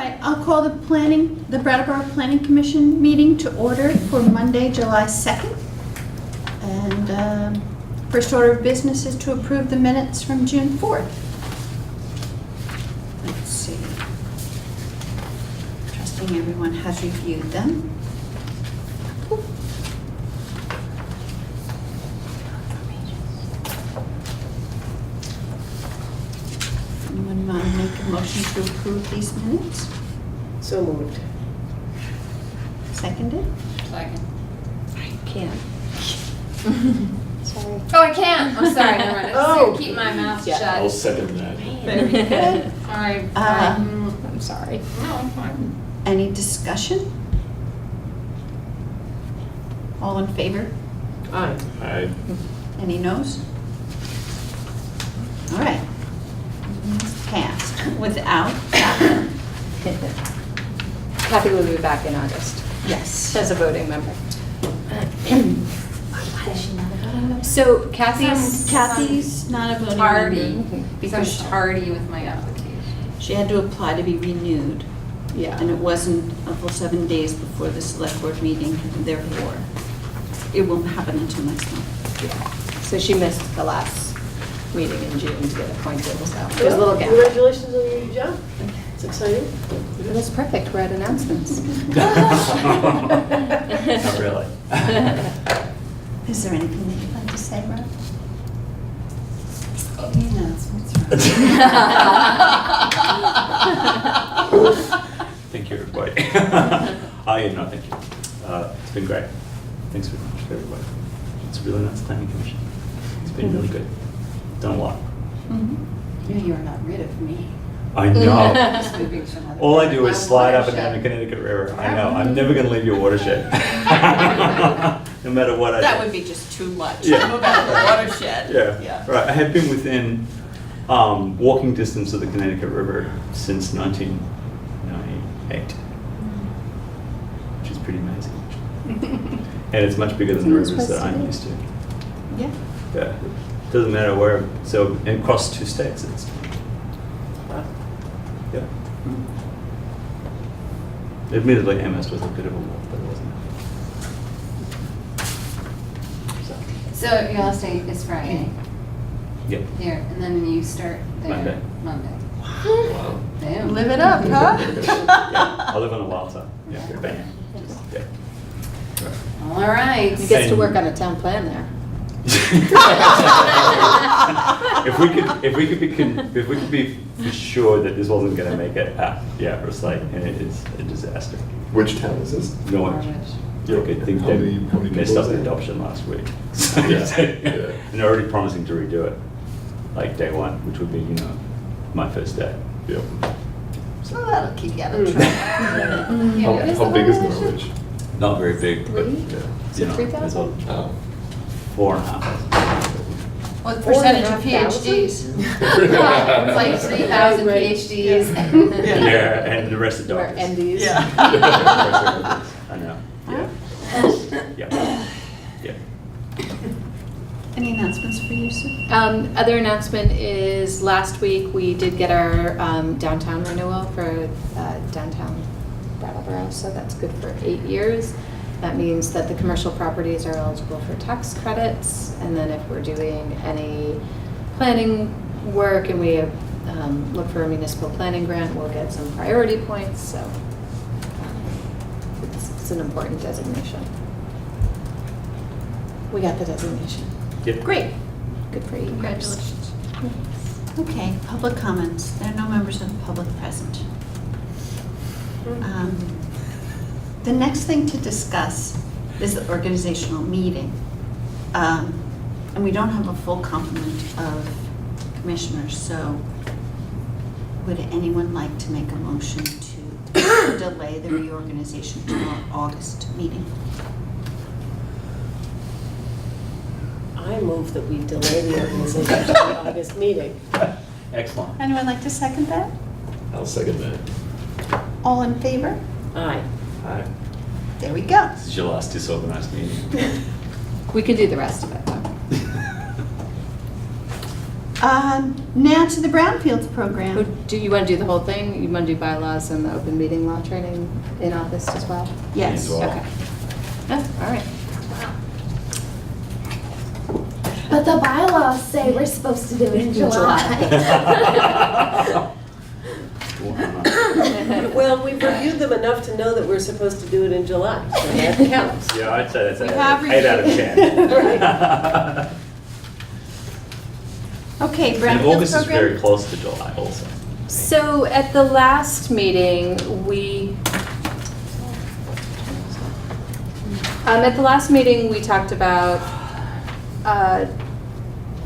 right, I'll call the Brattleboro Planning Commission meeting to order for Monday, July 2nd. And first order of business is to approve the minutes from June 4th. Let's see. Trusting everyone has reviewed them. Anyone want to make a motion to approve these minutes? So moved. Seconded? Second. I can't. Sorry. Oh, I can't. I'm sorry. Never mind. Oh. Keep my mouth Yeah. shut. I'll second that. Very good. Sorry. I'm sorry. No, I'm fine. Any discussion? All in favor? Aye. Aye. Any noes? All right. It's passed without Catherine. Kathy will be back in August Yes. as a voting member. Why is she not a voting member? So Kathy's, Kathy's not a voting Tardy. member Because because tardy with my application. she had to apply to be renewed. yeah. And it wasn't a full 7 days before the select board meeting, and therefore it won't happen until next month. Yeah. So she missed the last meeting in June to get appointed, so there's a little gap. Congratulations on your new job. It's exciting. It was perfect, we're at announcements. Not really. Is there anything that you'd like to say, Rob? Thank you, everybody. No, thank you. It's been great. Thanks very much, everybody. It's a really nice planning commission. It's been really good. Done a lot. You are not rid of me. I know. Just moving to another. All I do is slide up and down the Watershed. Connecticut River. I know. I'm never going to leave your watershed. No matter what I do. That would be just too much. Yeah. Move out of the watershed. Yeah, right. I have been within walking distance of the Connecticut River since 1998, which is pretty amazing. And it's much bigger than the It's rivers that supposed to I'm be. used to. Yeah. Yeah, doesn't matter where. So, and across 2 states, it's yeah. Admittedly, Amherst was a bit of a walk, but it wasn't. So, So your last day is Friday yeah. here, and then you start there Monday. Monday. Wow. Damn. Live it up, huh? Yeah, I live on a wild side. Yeah, bam. Yeah. All right. He gets to work on a town plan there. If we could be for sure that this wasn't going to make it, yeah, it was like, and it is a disaster. Which town is this? Norwich. Yeah. I think How they many people messed up is the there? adoption last week. Yeah. And they're already promising to redo it, like day 1, which would be, my first day. Yep. So that'll keep you out of trouble. Yeah, what is How the big is population? Norwich? Not very big, but, Three? Is it 3,000? it's Oh. 4.5. What percentage of 4,500? PhDs? It's like 3,000 Right. PhDs. Yeah, and the rest of We're doctors. MDs. I know, yeah. Yeah. Yeah. Any announcements for you, Sue? Other announcement is last week we did get our downtown renewal for downtown Brattleboro, so that's good for 8 years. That means that the commercial properties are eligible for tax credits, and then if we're doing any planning work and we look for a municipal planning grant, we'll get some priority points, so it's an important designation. We got the designation. Yep. Great. Good for 8 years. Congratulations. Okay, public comments. There are no members of the public present. The next thing to discuss is the organizational meeting. And we don't have a full complement of commissioners, so would anyone like to make a motion to delay the reorganization to our August meeting? I move that we delay the organization to the August meeting. Excellent. Anyone like to second that? I'll second that. All in favor? Aye. Hi. There we go. This is your last disorganized meeting. We can do the rest of it though. Now to the Brownfields program. Do you want to do the whole thing? You want to do bylaws and the open meeting law training in August as well? Yes. As well. Okay. Oh, all right. But the bylaws say we're supposed to do it in July. Well, we've reviewed them enough to know that we're supposed to do it in July, so that counts. Yeah, I'd say that's We have 8 out of 10. Okay, And Brownfields August is very program. close to July also. So at the last meeting, we talked about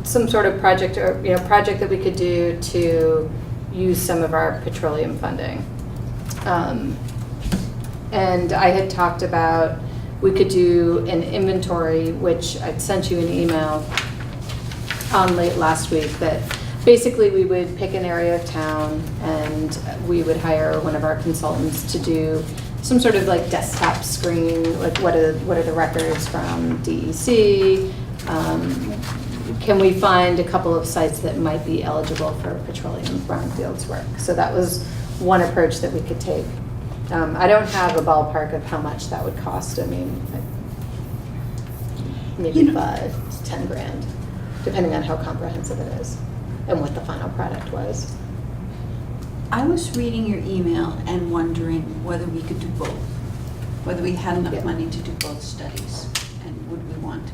some sort of project project that we could do to use some of our petroleum funding. And I had talked about we could do an inventory, which I'd sent you an email on late last week, that basically we would pick an area of town and we would hire one of our consultants to do some sort of like desktop screen, like what are the records from DEC? Can we find a couple of sites that might be eligible for petroleum brownfields work? So that was one approach that we could take. I don't have a ballpark of how much that would cost. I mean, maybe 5 to 10 grand, depending on how comprehensive it is and what the final product was. I was reading your email and wondering whether we could do both, whether we had enough Yeah. money to do both studies, and would we want to?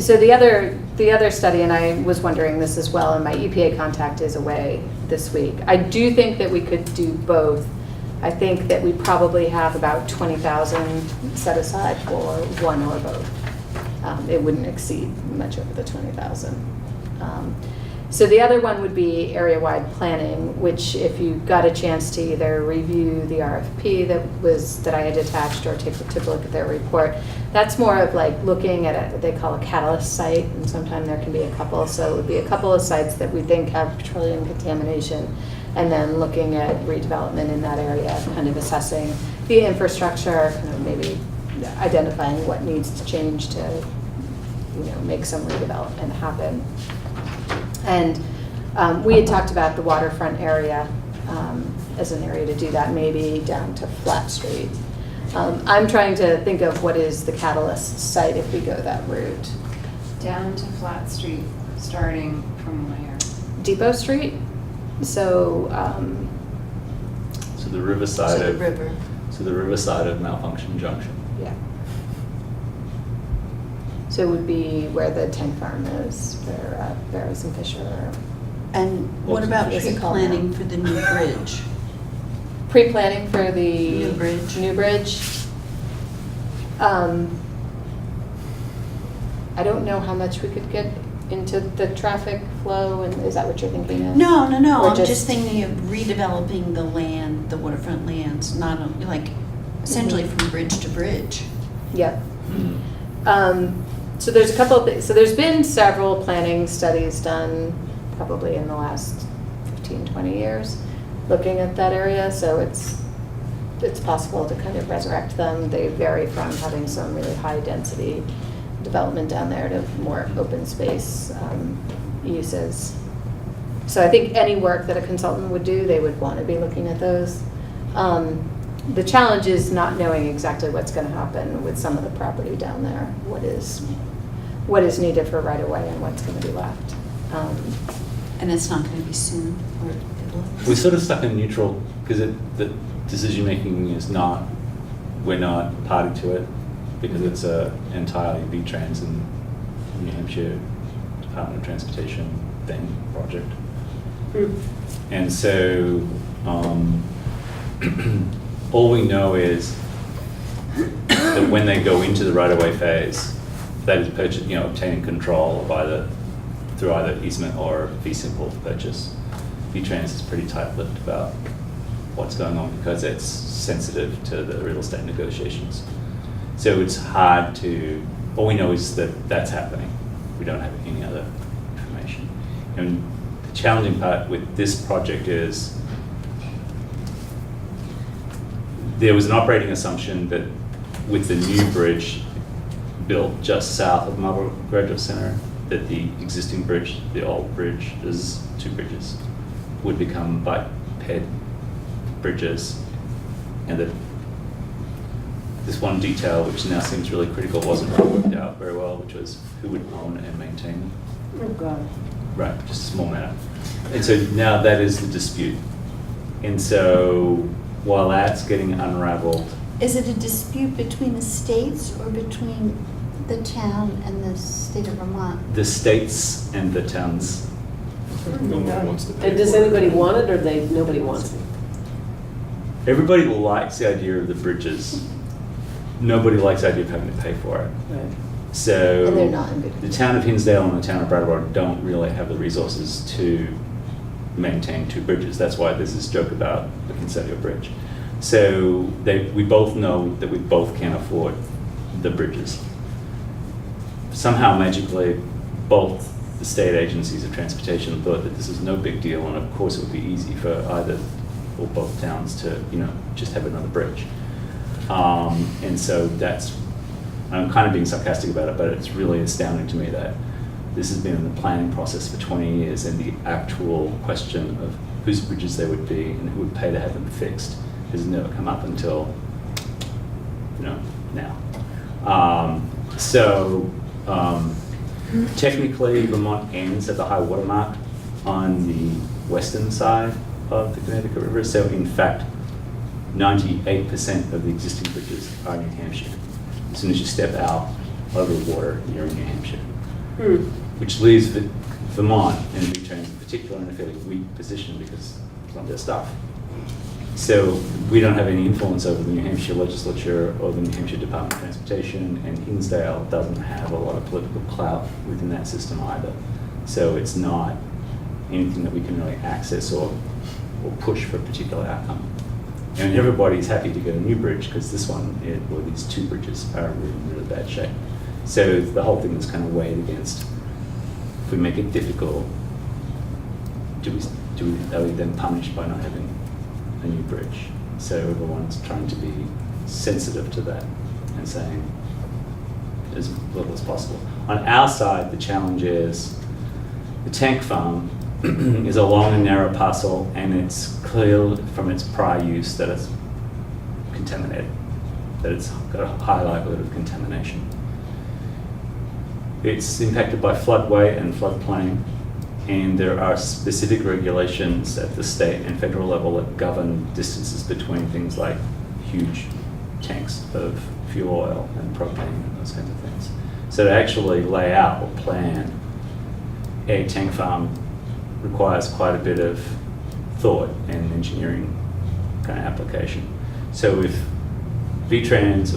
So the other study, and I was wondering this as well, and my EPA contact is away this week. I do think that we could do both. I think that we probably have about 20,000 set aside for one or both. It wouldn't exceed much over the 20,000. So the other one would be area-wide planning, which if you got a chance to either review the RFP that I had attached or take a look at their report, that's more of like looking at what they call a catalyst site, and sometimes there can be a couple. So it would be a couple of sites that we think have petroleum contamination, and then looking at redevelopment in that area, kind of assessing the infrastructure, kind of maybe identifying what needs to change to, make some redevelopment happen. And we had talked about the waterfront area as an area to do that, maybe down to Flat Street. I'm trying to think of what is the catalyst site if we go that route. Down to Flat Street, starting from where? Depot Street? So, So the riverside To the of river. the riverside of Malfunction Junction. yeah. So it would be where the tank farm is, where Barrows and Fisher are. And what about Is it called pre-planning now? for the new bridge? Pre-planning for the New bridge. New bridge. I don't know how much we could get into the traffic flow, and is that what you're thinking of? No. Or I'm just thinking of redeveloping the land, the waterfront lands, not like essentially from bridge to bridge. Yep. So there's a couple of things. So there's been several planning studies done probably in the last 15, 20 years looking at that area. So it's possible to kind of resurrect them. They vary from having some really high density development down there to more open space uses. So I think any work that a consultant would do, they would want to be looking at those. The challenge is not knowing exactly what's going to happen with some of the property down there. What is needed for right of way and what's going to be left. And it's not going to be soon, or it'll. We're sort of stuck in neutral because the decision making is not, we're not party to it because it's a entirely V-Trans and New Hampshire Department of Transportation project. And so all we know is that when they go into the right-of-way phase, that is obtaining control of through either easement or fee simple purchase. V-Trans is pretty tight-lipped about what's going on because it's sensitive to the real estate negotiations. So it's hard to, all we know is that that's happening. We don't have any other information. And the challenging part with this project is there was an operating assumption that with the new bridge built just south of Marlborough Graduate Center that the existing bridge, the old bridge, there's two bridges, would become biped bridges, and that this one detail, which now seems really critical, wasn't really worked out very well, which was who would own and maintain them. Oh, God. Right, just a small matter. And so now that is the dispute. And so while that's getting unraveled, Is it a dispute between the states or between the town and the state of Vermont? the states and the towns, No one wants to pay And does for it. anybody want it, or nobody wants it? everybody likes the idea of the bridges. Nobody likes the idea of having to pay for it. Right. So And they're not in good the town of Hinsdale and the town of Brattleboro don't really have the resources to maintain two bridges. That's why there's this joke about the Concedio Bridge. So we both know that we both can't afford the bridges. Somehow magically, both the state agencies of transportation thought that this is no big deal, and of course it would be easy for either or both towns to, just have another bridge. And so I'm kind of being sarcastic about it, but it's really astounding to me that this has been in the planning process for 20 years, and the actual question of whose bridges they would be and who would pay to have them fixed has never come up until, now. Technically, Vermont ends at the high water mark on the western side of the Connecticut River. So in fact, 98% of the existing bridges are in New Hampshire. As soon as you step out over the water, you're in New Hampshire. Which leaves Vermont and V-Trans in particular in a fairly weak position because it's not their stuff. So we don't have any influence over the New Hampshire legislature or the New Hampshire Department of Transportation, and Hinsdale doesn't have a lot of political clout within that system either. So it's not anything that we can really access or push for a particular outcome. And everybody's happy to get a new bridge because this one, or these two bridges, are in really bad shape. So the whole thing is kind of weighed against, if we make it difficult, are we then punished by not having a new bridge? So everyone's trying to be sensitive to that and saying as little as possible. On our side, the challenge is the tank farm is a long and narrow parcel, and it's clear from its prior use that it's contaminated, that it's got a high likelihood of contamination. It's impacted by floodway and floodplain, and there are specific regulations at the state and federal level that govern distances between things like huge tanks of fuel oil and propane and those kinds of things. So to actually lay out or plan a tank farm requires quite a bit of thought and engineering kind of application. So if V-Trans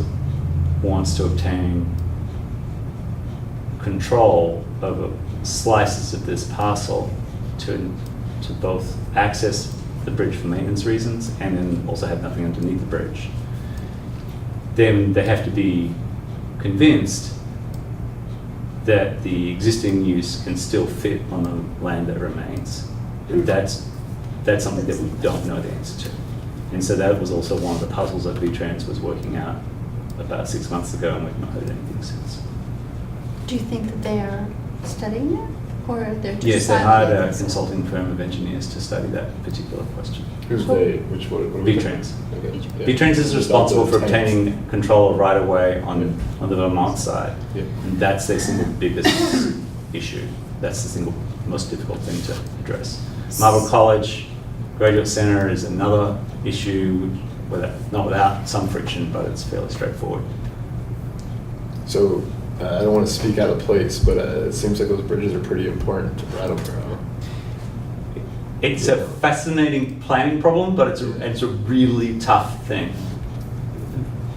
wants to obtain control over slices of this parcel to both access the bridge for maintenance reasons and then also have nothing underneath the bridge, then they have to be convinced that the existing use can still fit on the land that remains. And that's something that we don't know the answer to. And so that was also one of the puzzles that V-Trans was working out about 6 months ago, and we've not heard anything since. Do you think that they are studying it, or they're just Yes, they hired a silent? consulting firm of engineers to study that particular question. Who's they? Which what? What are we V-Trans. talking- Okay. yeah. V-Trans is responsible for Tanks. obtaining control of right-of-way on the Vermont side. Yeah. And that's their single biggest issue. That's the single most difficult thing to address. Marble College Graduate Center is another issue, not without some friction, but it's fairly straightforward. So I don't want to speak out of place, but it seems like those bridges are pretty important to Brattleboro. It's a fascinating planning problem, but it's a really tough thing.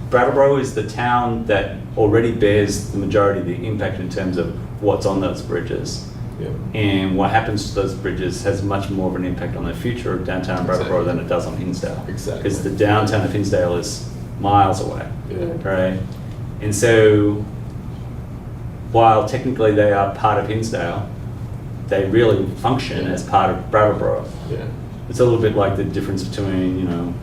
Brattleboro is the town that already bears the majority of the impact in terms of what's on those bridges. Yeah. And what happens to those bridges has much more of an impact on the future of downtown Brattleboro than it does on Hinsdale. Exactly. Because the downtown of Hinsdale is miles away, Yeah. right? And so while technically they are part of Hinsdale, they really function as part of Brattleboro. Yeah. It's a little bit like the difference between,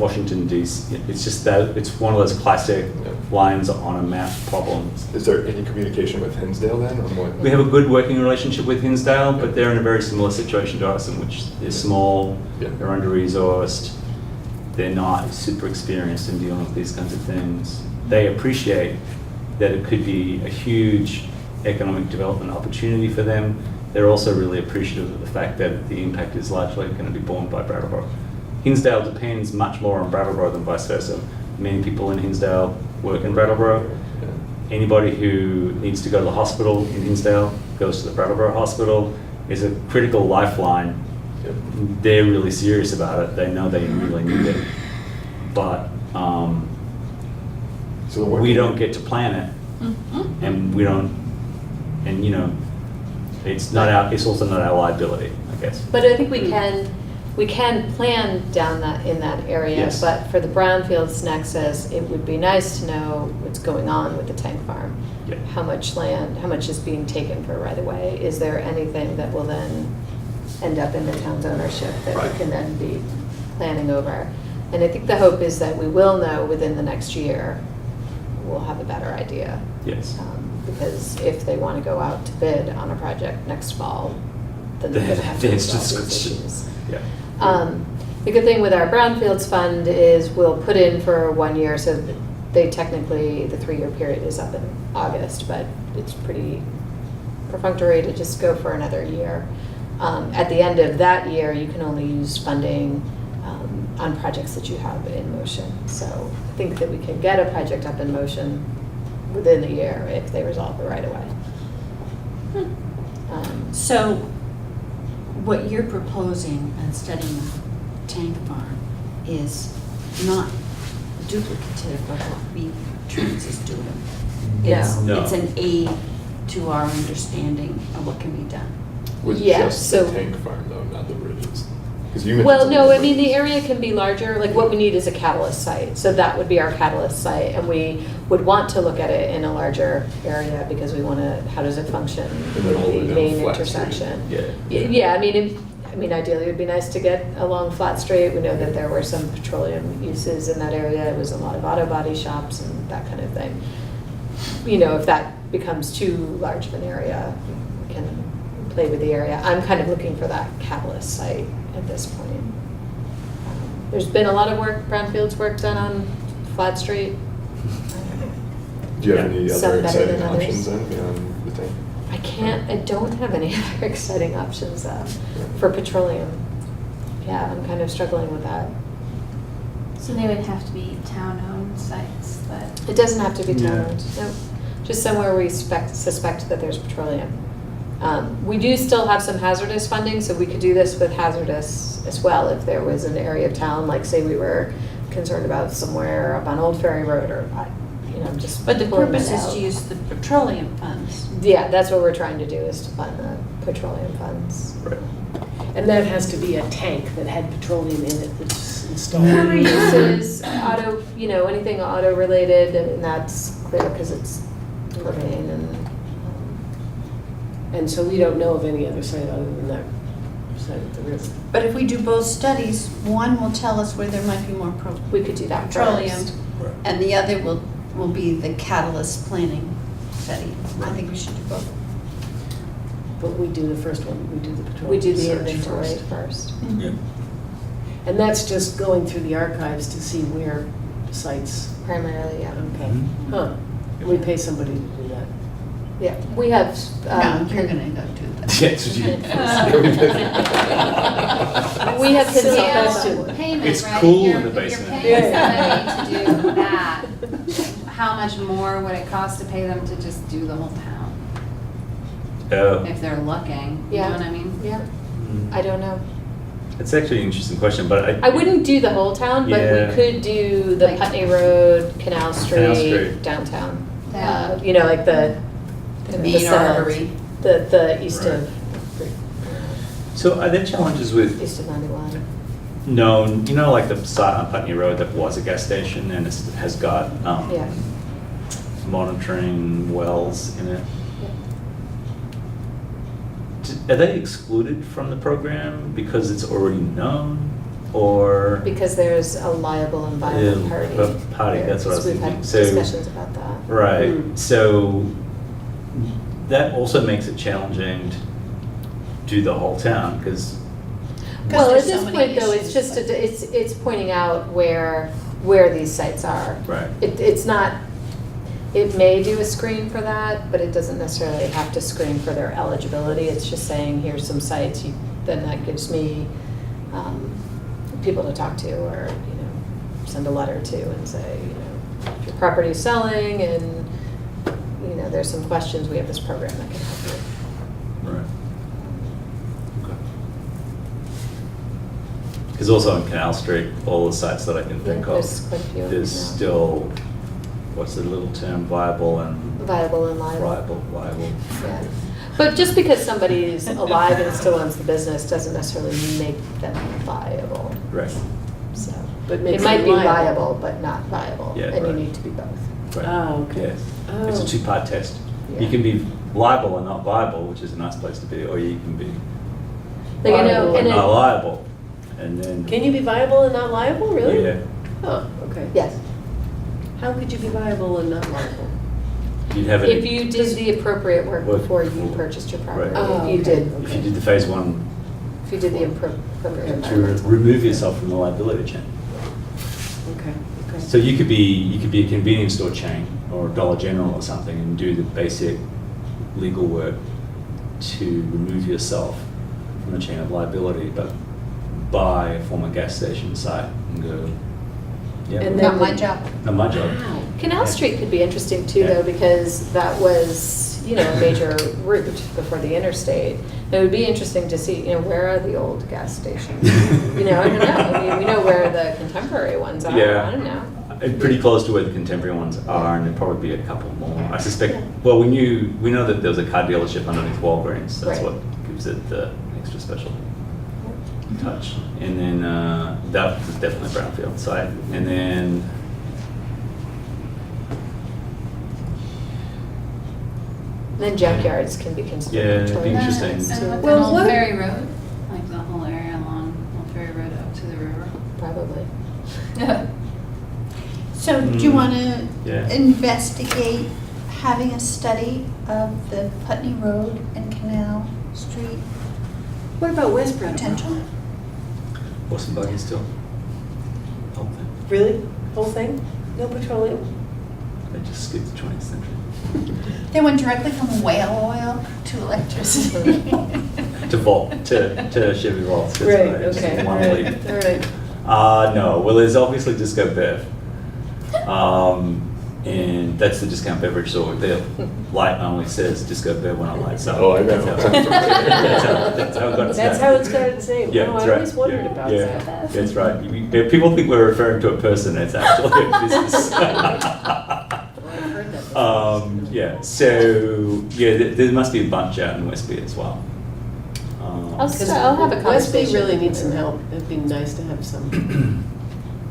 Washington DC. It's just that it's one of those classic Yeah. lines on a map problems. Is there any communication with Hinsdale then on what? We have a good working relationship with Hinsdale, but they're in a very similar situation to us, in which they're small, Yeah. they're under-resourced, they're not super experienced in dealing with these kinds of things. They appreciate that it could be a huge economic development opportunity for them. They're also really appreciative of the fact that the impact is largely going to be borne by Brattleboro. Hinsdale depends much more on Brattleboro than vice versa. Many people in Hinsdale work in Brattleboro. Yeah. Anybody who needs to go to the hospital in Hinsdale goes to the Brattleboro Hospital. Is a critical lifeline. Yep. They're really serious about it. They know they really need it. But So the we working- don't get to plan it, Mm-hmm. and we don't, and you know, it's not our, it's also not our liability, I guess. But I think we can plan down that, in that area. Yes. But for the Brownfields nexus, it would be nice to know what's going on with the tank farm. Yeah. How much land, how much is being taken for right of way? Is there anything that will then end up in the town's ownership that we Right. can then be planning over? And I think the hope is that we will know within the next year, we'll have a better idea. Yes. Because if they want to go out to bid on a project next fall, then they're going to have to It's resolve just- these issues. Yeah. The good thing with our Brownfields fund is we'll put in for 1 year, so they technically, the 3-year period is up in August, but it's pretty perfunctory to just go for another year. At the end of that year, you can only use funding on projects that you have in motion. So I think that we can get a project up in motion within a year if they resolve it right away. So what you're proposing and studying the tank farm is not duplicative of what V-Trans is doing. It's, No. it's an aid to our understanding of what can be done. With Yeah, just so- the tank farm though, not the bridges. 'Cause you mentioned Well, some no, of I mean, the bridges. area can be larger, like what we need is a catalyst site, so that would be our catalyst site, and we would want to look at it in a larger area, because we want to, how does it function And then all the way with the down main Flat Street. intersection? Yeah. Yeah, I mean, ideally, it'd be nice to get along Flat Street. We know that there were some petroleum uses in that area. It was a lot of auto body shops and that kind of thing. You know, if that becomes too large of an area, we can play with the area. I'm kind of looking for that catalyst site at this point. There's been a lot of work, Brownfields work done on Flat Street. Do you have Yeah. any Some other better exciting than others. options then beyond the tank? I don't have any other exciting options for petroleum. Yeah, I'm kind of struggling with that. So they would have to be town-owned sites that, It doesn't have to be No. town-owned, no. Just somewhere we suspect that there's petroleum. We do still have some hazardous funding, so we could do this with hazardous as well if there was an area of town, like say we were concerned about somewhere up on Old Ferry Road or, just. But the pulling purpose it is out. to use the petroleum funds. Yeah, that's what we're trying to do, is to fund the petroleum funds. Right. And that has to be a tank that had petroleum in it that's installed. Power uses, auto, anything auto-related, and that's clear because it's propane And so we don't know of any other site other than that site at the river. But if we do both studies, one will tell us where there might be more we could do that petroleum, first. and the other will be the catalyst planning study. I think we should do both. But we do the first one, we do the petroleum We do the search inventory first. Yeah. And that's just going through the archives to see where sites, Primarily, yeah. okay. Mhm. Huh, we pay somebody to do that. Yeah, we have. No, you're gonna go do that. Yes, you- We have Silly consultants. question. payment, It's right? cool If in the you're- basement. If you're paying somebody to do that, how much more would it cost to pay them to just do the whole town? Oh. If they're looking, you know Yeah. what I mean? Yeah, Mm. I don't know. It's actually an interesting question, but I wouldn't do the whole town, but Yeah. we could do the Like- Putney Road, Canal Canal Street, Street. downtown. Yeah. Like the. The main south, artery. The east Right. of, So are there challenges with east of 91. known, like the site on Putney Road that was a gas station and has got Yeah. monitoring wells in it? Are they excluded from the program because it's already known? or? Because there's a liable and viable Yeah, party. party, there, that's what I was 'cause we've had thinking. So- discussions about that. Right, Mm. so that also makes it challenging to do the whole town, because, Well, at there's so this many point, though, issues, it's just, but- it's pointing out where these sites are. right, It's not, it may do a screen for that, but it doesn't necessarily have to screen for their eligibility. It's just saying, here's some sites, then that gives me people to talk to, or, send a letter to and say, if your property's selling and, there's some questions, we have this program that can help you. right. Okay. Because also on Canal Street, all the sites that I can think Yeah, of, there's quite a few there's now. still, what's the little term, viable and Viable and liable. viable. Yeah. But just because somebody's alive and still owns the business doesn't necessarily make them viable. Right, So But it makes might them be liable. viable, but not viable. Yeah, And you right. need to be both. right. Oh, okay. Yes. It's a Oh. two-part test. You Yeah. can be liable and not viable, which is a nice place to be, or you can be Like, Viable and not it, liable, and then. Can you be viable and not liable, really? Yeah, Oh, okay. yes. How could you be viable and not liable? you'd have If it, you did the appropriate work Work before you before. purchased your property, Right. Oh, if you okay. did, if you did the phase one, if you did the appropriate. to remove yourself from the liability chain. Okay, okay. So you could be a convenience store chain or Dollar General or something and do the basic legal work to remove yourself from the chain of liability, but buy a former gas station site and go, yeah, And Not then my the- job. not my job. Wow. Canal Street could be interesting too, Yeah. though, because that was, a major route before the interstate. It would be interesting to see, where are the old gas stations? I don't know. I mean, we know where the contemporary ones are. Yeah. I don't know. Pretty close to where the contemporary ones are, and there'd probably be a couple more. I suspect, well, we know that there was a car dealership underneath Walgreens. That's Right. what gives it the extra special touch. And then that was definitely a brownfield site. And then Then junkyards can be Yeah, considered. it'd be petroleum interesting. sites, And too. with Well, an Old what- Ferry Road, like the whole area along Old Ferry Road up to the river. Probably. So do you Mm. want to Yeah. investigate having a study of the Putney Road and Canal Street What about West Brattleboro? potential? horse and buggy still. Whole thing. Really? Whole thing? No petroleum? They just skipped the 20th century. They went directly from whale oil to electricity. To Volt, to Chevy Volts. that's Right, Just okay, one all leap. right, all right. No, well, there's obviously Disco Bev. And that's the discount beverage store. Their light only says Disco Bev when I lights up. Oh, I know. That's how that's how it got its That's name. how it's got its name. Yeah, Oh, that's I right. always wondered Yeah, about yeah, that. That's right. People think we're referring to a person. It's actually a business. Oh, I've heard that before. Yeah, so, yeah, there must be a bunch out in Westby as well. I'll have a Westby conversation. really needs some help. It'd be nice to have some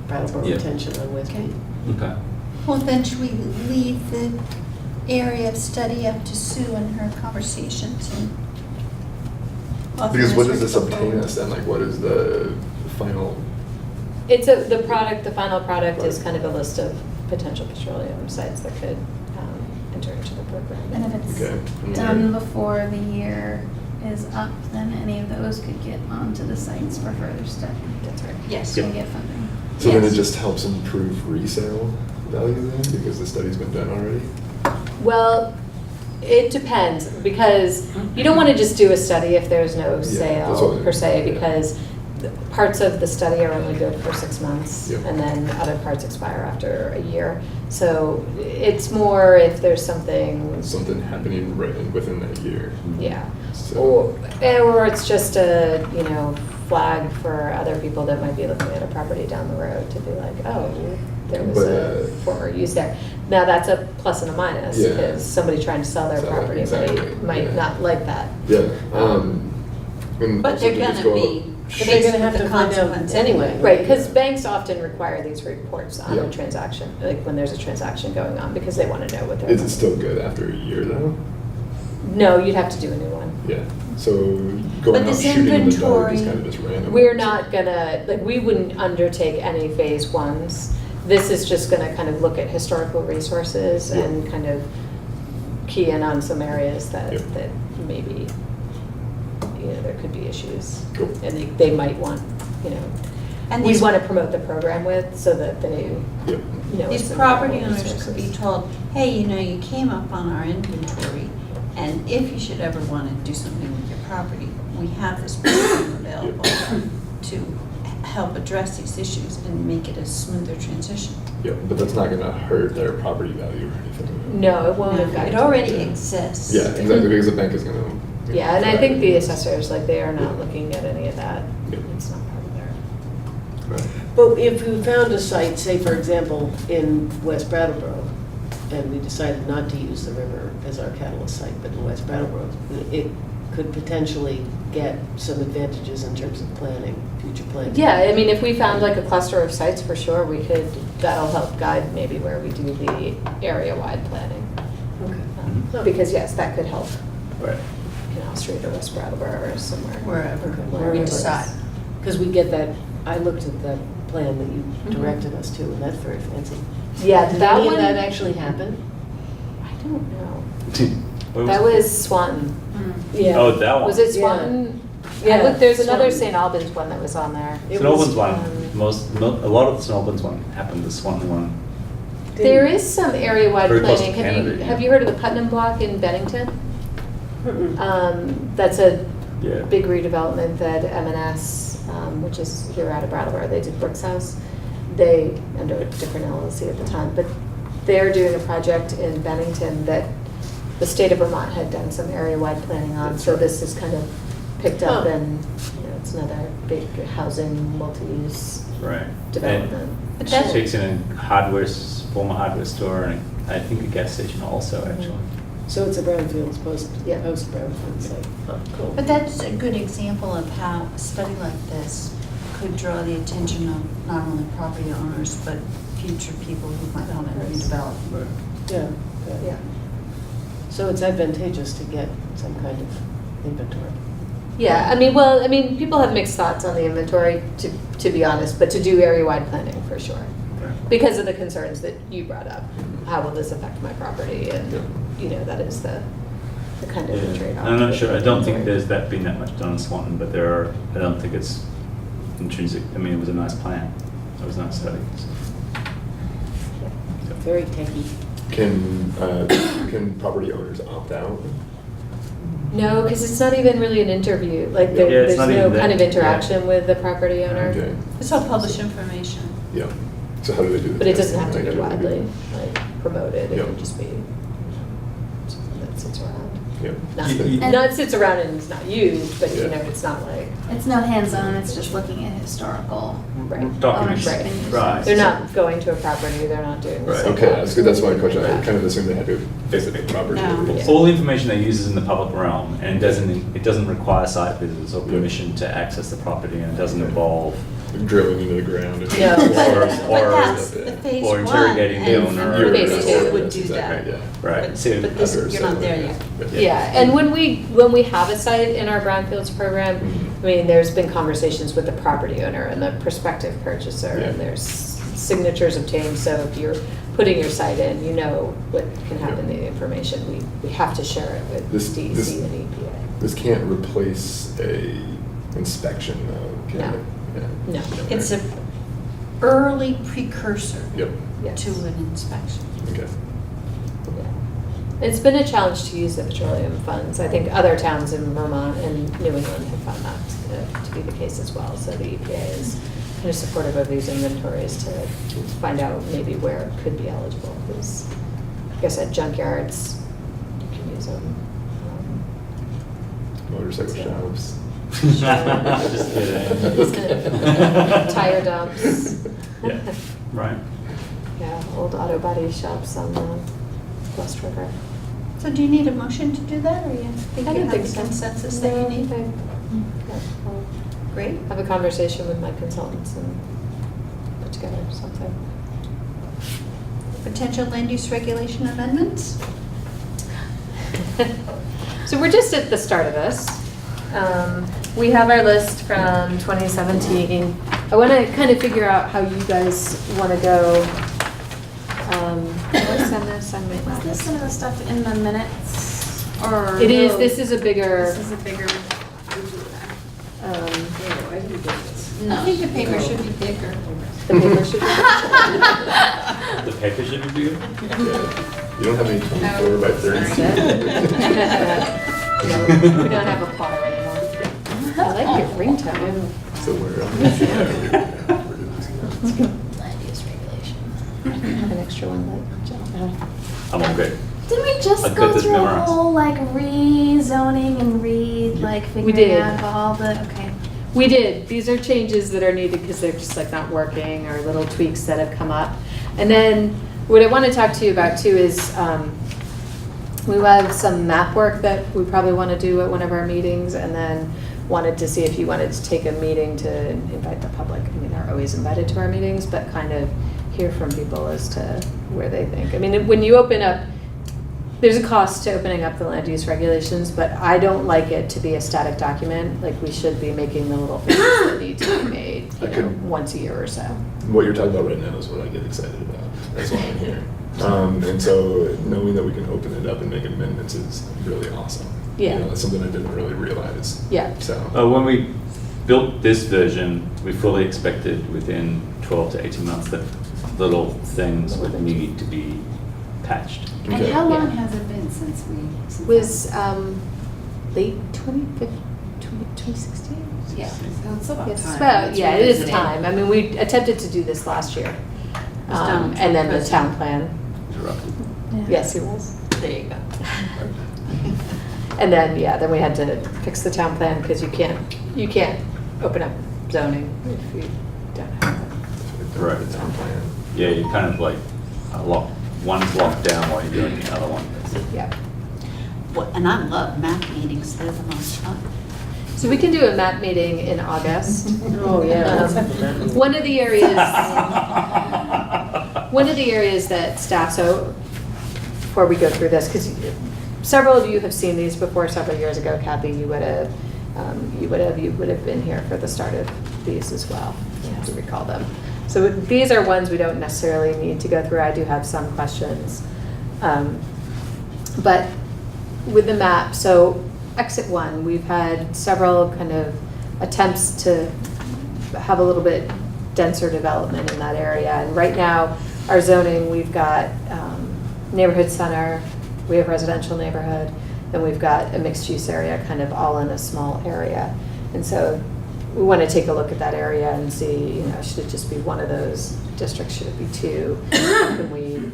Brattleboro Yeah. attention on Westby. Okay. Well, then should we leave the area of study up to Sue and her conversations and? Because what does authorize this her to go obtain forward? us then? Like, what is the final? The final product is kind of a list of potential petroleum sites that could enter into the program. And if it's Okay. done before the year is up, then any of those could get onto the sites for further study. That's right. Yes. Yeah. And get funding. So then it Yes. just helps improve resale value then, because the study's been done already? Well, it depends, because you don't want to just do a study if there's no that's sale what- per se, yeah. because parts of the study are only good for 6 months, Yep. and then other parts expire after a year. So it's more if there's something, Something happening right within that year. yeah. So, Or it's just a, flag for other people that might be looking at a property down the road to be like, oh, there was But, a former use there. Now, that's a plus and a minus, Yeah. because somebody trying to sell their Sell it, property exactly, might yeah. not like that. yeah. And But also they're to just gonna go- be. But they're gonna have faced to with the find out consequence anyway. Right, because banks often require these reports on Yeah. a transaction, like when there's a transaction going on, because they want to know what they're. Is it still good after a year though? No, you'd have to do a new one. Yeah, so But going out this shooting in the dark is inventory- kind of just random. We're not gonna, like, we wouldn't undertake any phase ones. This is just gonna kind of look at historical resources Yeah. and kind of key in on some areas that, Yeah. that maybe, you know, there could be issues. Cool. And they might want, you know, And we these, want to promote the program with so that they, Yep. you know. these it's property available owners could be resources. told, hey, you know, you came up on our inventory, and if you should ever want to do something with your property, we have this program available to help address these issues and make it a smoother transition. Yep, but that's not gonna hurt their property value or anything. No, it won't No, affect. it already exists. Yeah, exactly, because the bank is gonna. Yeah, and I think the assessors, like, they are not looking at any of that. Yeah. It's not part of their. Right. But if we found a site, say for example, in West Brattleboro, and we decided not to use the river as our catalyst site, but in West Brattleboro, it could potentially get some advantages in terms of planning, future planning. Yeah, I mean, if we found like a cluster of sites, for sure, we could, that'll help guide maybe where we do the area-wide planning. Okay. Because yes, that could help Right. Canal Street or West Brattleboro or somewhere. Wherever we decide. Because we get that, I looked at that plan that you directed us to, and that's very fancy. Yeah, Did that any one, of that actually happen? I don't know. What That was Swanton. Yeah. Oh, that one. Was it Yeah. Swanton? Yeah, I looked, there's another Swanton. St. Albans one that was on there. It St. Albans was, one, a lot of the St. Albans one happened, the Swanton one. There is some area-wide Very close to planning. Canada, yeah. Have you heard of the Putnam Block in Bennington? Mm-mm. That's a Yeah. big redevelopment that M&S, which is here out of Brattleboro, they did Brooks House. They, under a different LLC at the time, but they're doing a project in Bennington that the state of Vermont had done some area-wide planning on. That's So right. this is kind of picked up Huh. and, you know, it's another big housing, multi-use Right. development. But It that's- takes in a former hardware store and I think a gas station also, actually. So it's a Brownfields, Yeah. post-Brownfields site. Oh, cool. But that's a good example of how a study like this could draw the attention of not only property owners, but future people who might want to redevelop. Right. Yeah, good. Yeah. So it's advantageous to get some kind of inventory. Yeah, I mean, people have mixed thoughts on the inventory, to be honest, but to do area-wide planning, for sure. Right. Because of the concerns that you brought up. How will this affect my property? And, you know, that is the kind of the Yeah. trade-off. I'm not with sure, I don't think inventory. there's been that much done in Swanton, but I don't think it's intrinsic, I mean, it was a nice plan, it was a nice study. so. Very techy. Can property owners opt out? No, because it's not even really an interview. Like, Yeah, it's there's not no even that, kind of yeah. interaction with the property owner. Okay, It's all published information. yeah. So how do they do the But it doesn't have to testing? be Like, how do they widely do- like promoted. It Yeah. can just be something that sits around. Yeah. Not sits around and is not used, but you Yeah. know, it's not like, It's no hands-on, it's just looking at historical. right. Documentation. ownership. Right. They're not going to a property, they're not doing the Right. site Okay, that's good, that's my walks, question. I anything kind like of assumed they had to basically property. No. rules. All the information they use is in the public realm, and it doesn't require site visits or permission to access the property, and it doesn't involve Drilling into the ground. and- No. Or- That's the phase or one. interrogating the and owner. You're Phase right, two that's- would that's do that. exactly, yeah. Right, so But this, After you're not there settling, yet. Yeah, and when we have a site in our Brownfields program, Mhm. I mean, there's been conversations with the property owner and the prospective purchaser, Yeah. and there's signatures obtained, so if you're putting your site in, you know what can happen, Yeah. the information. We have to share it with This- DEC this- and EPA. This can't replace a inspection though, can No. it? Yeah. No. It's a early precursor Yep, Yes. to an inspection. okay. Yeah. It's been a challenge to use the petroleum funds. I think other towns in Vermont and New England have found that to be the case as well. So the EPA is kind of supportive of these inventories to find out maybe where it could be eligible. Because, like I said, junkyards, you can use them. Motorcycle Yeah. shops. Just kidding. Tire dumps. Yeah, right. Yeah, old auto body shops on the West River. So do you need a motion to do that, or you think I you don't have think the so. consensus that you No, need? yeah, I'll Great. have a conversation with my consultants and put together something. Potential land use regulation amendments? So we're just at the start of this. We have our list from 2017. I want to kind of figure out how you guys want to go. Did I send this? I might not. Is this some of the stuff in the minutes? Or It is, no? this is a bigger, This is a bigger. I think the paper should be bigger. the paper should be. The paper should be bigger. You don't have any 24 by 30. We don't have a plotter anymore. I like your ringtone. So we're on. Land use regulation. Have an extra one like Jill. I'm all good. Did we just I've go got this through a memorized. whole like rezoning and like figuring did. out all the, okay. We did. These are changes that are needed because they're just like not working or little tweaks that have come up. And then what I want to talk to you about too is we have some map work that we probably want to do at one of our meetings, and then wanted to see if you wanted to take a meeting to invite the public. I mean, they're always invited to our meetings, but kind of hear from people as to where they think. I mean, when you open up, there's a cost to opening up the land use regulations, but I don't like it to be a static document. Like, we should be making the little things that need to be made, you know, once a year or so. What you're talking about right now is what I get excited about. That's why I'm here. And so knowing that we can open it up and make amendments is really awesome. Yeah. You know, that's something I didn't really realize. Yeah. So. When we built this version, we fully expected within 12 to 18 months that little things would need to be patched. And Okay. how long Yeah. has it been since we? It was late 2016? Yeah, so it's about Yes, time. well, It's yeah, it is revisited. time. I mean, we attempted to do this last year. Was Donald And then the Trump town plan. Interrupted. Yes, he was. There you go. And then, yeah, then we had to fix the town plan because you can't open up zoning if you don't have it. Right. The town plan. Yeah, you kind of like one's locked down while you're doing the other one. Yeah. And I love map meetings, they're the most fun. So we can do a map meeting in August. Oh, yeah. One of the areas that staff, so before we go through this, because several of you have seen these before several years ago. Kathy, you would have been here for the start of these as well, if you recall them. So these are ones we don't necessarily need to go through. I do have some questions. But with the map, so exit 1, we've had several kind of attempts to have a little bit denser development in that area. And right now, our zoning, we've got neighborhood center, we have residential neighborhood, and we've got a mixed use area kind of all in a small area. And so we want to take a look at that area and see, you know, should it just be one of those districts? Should it be 2? How can we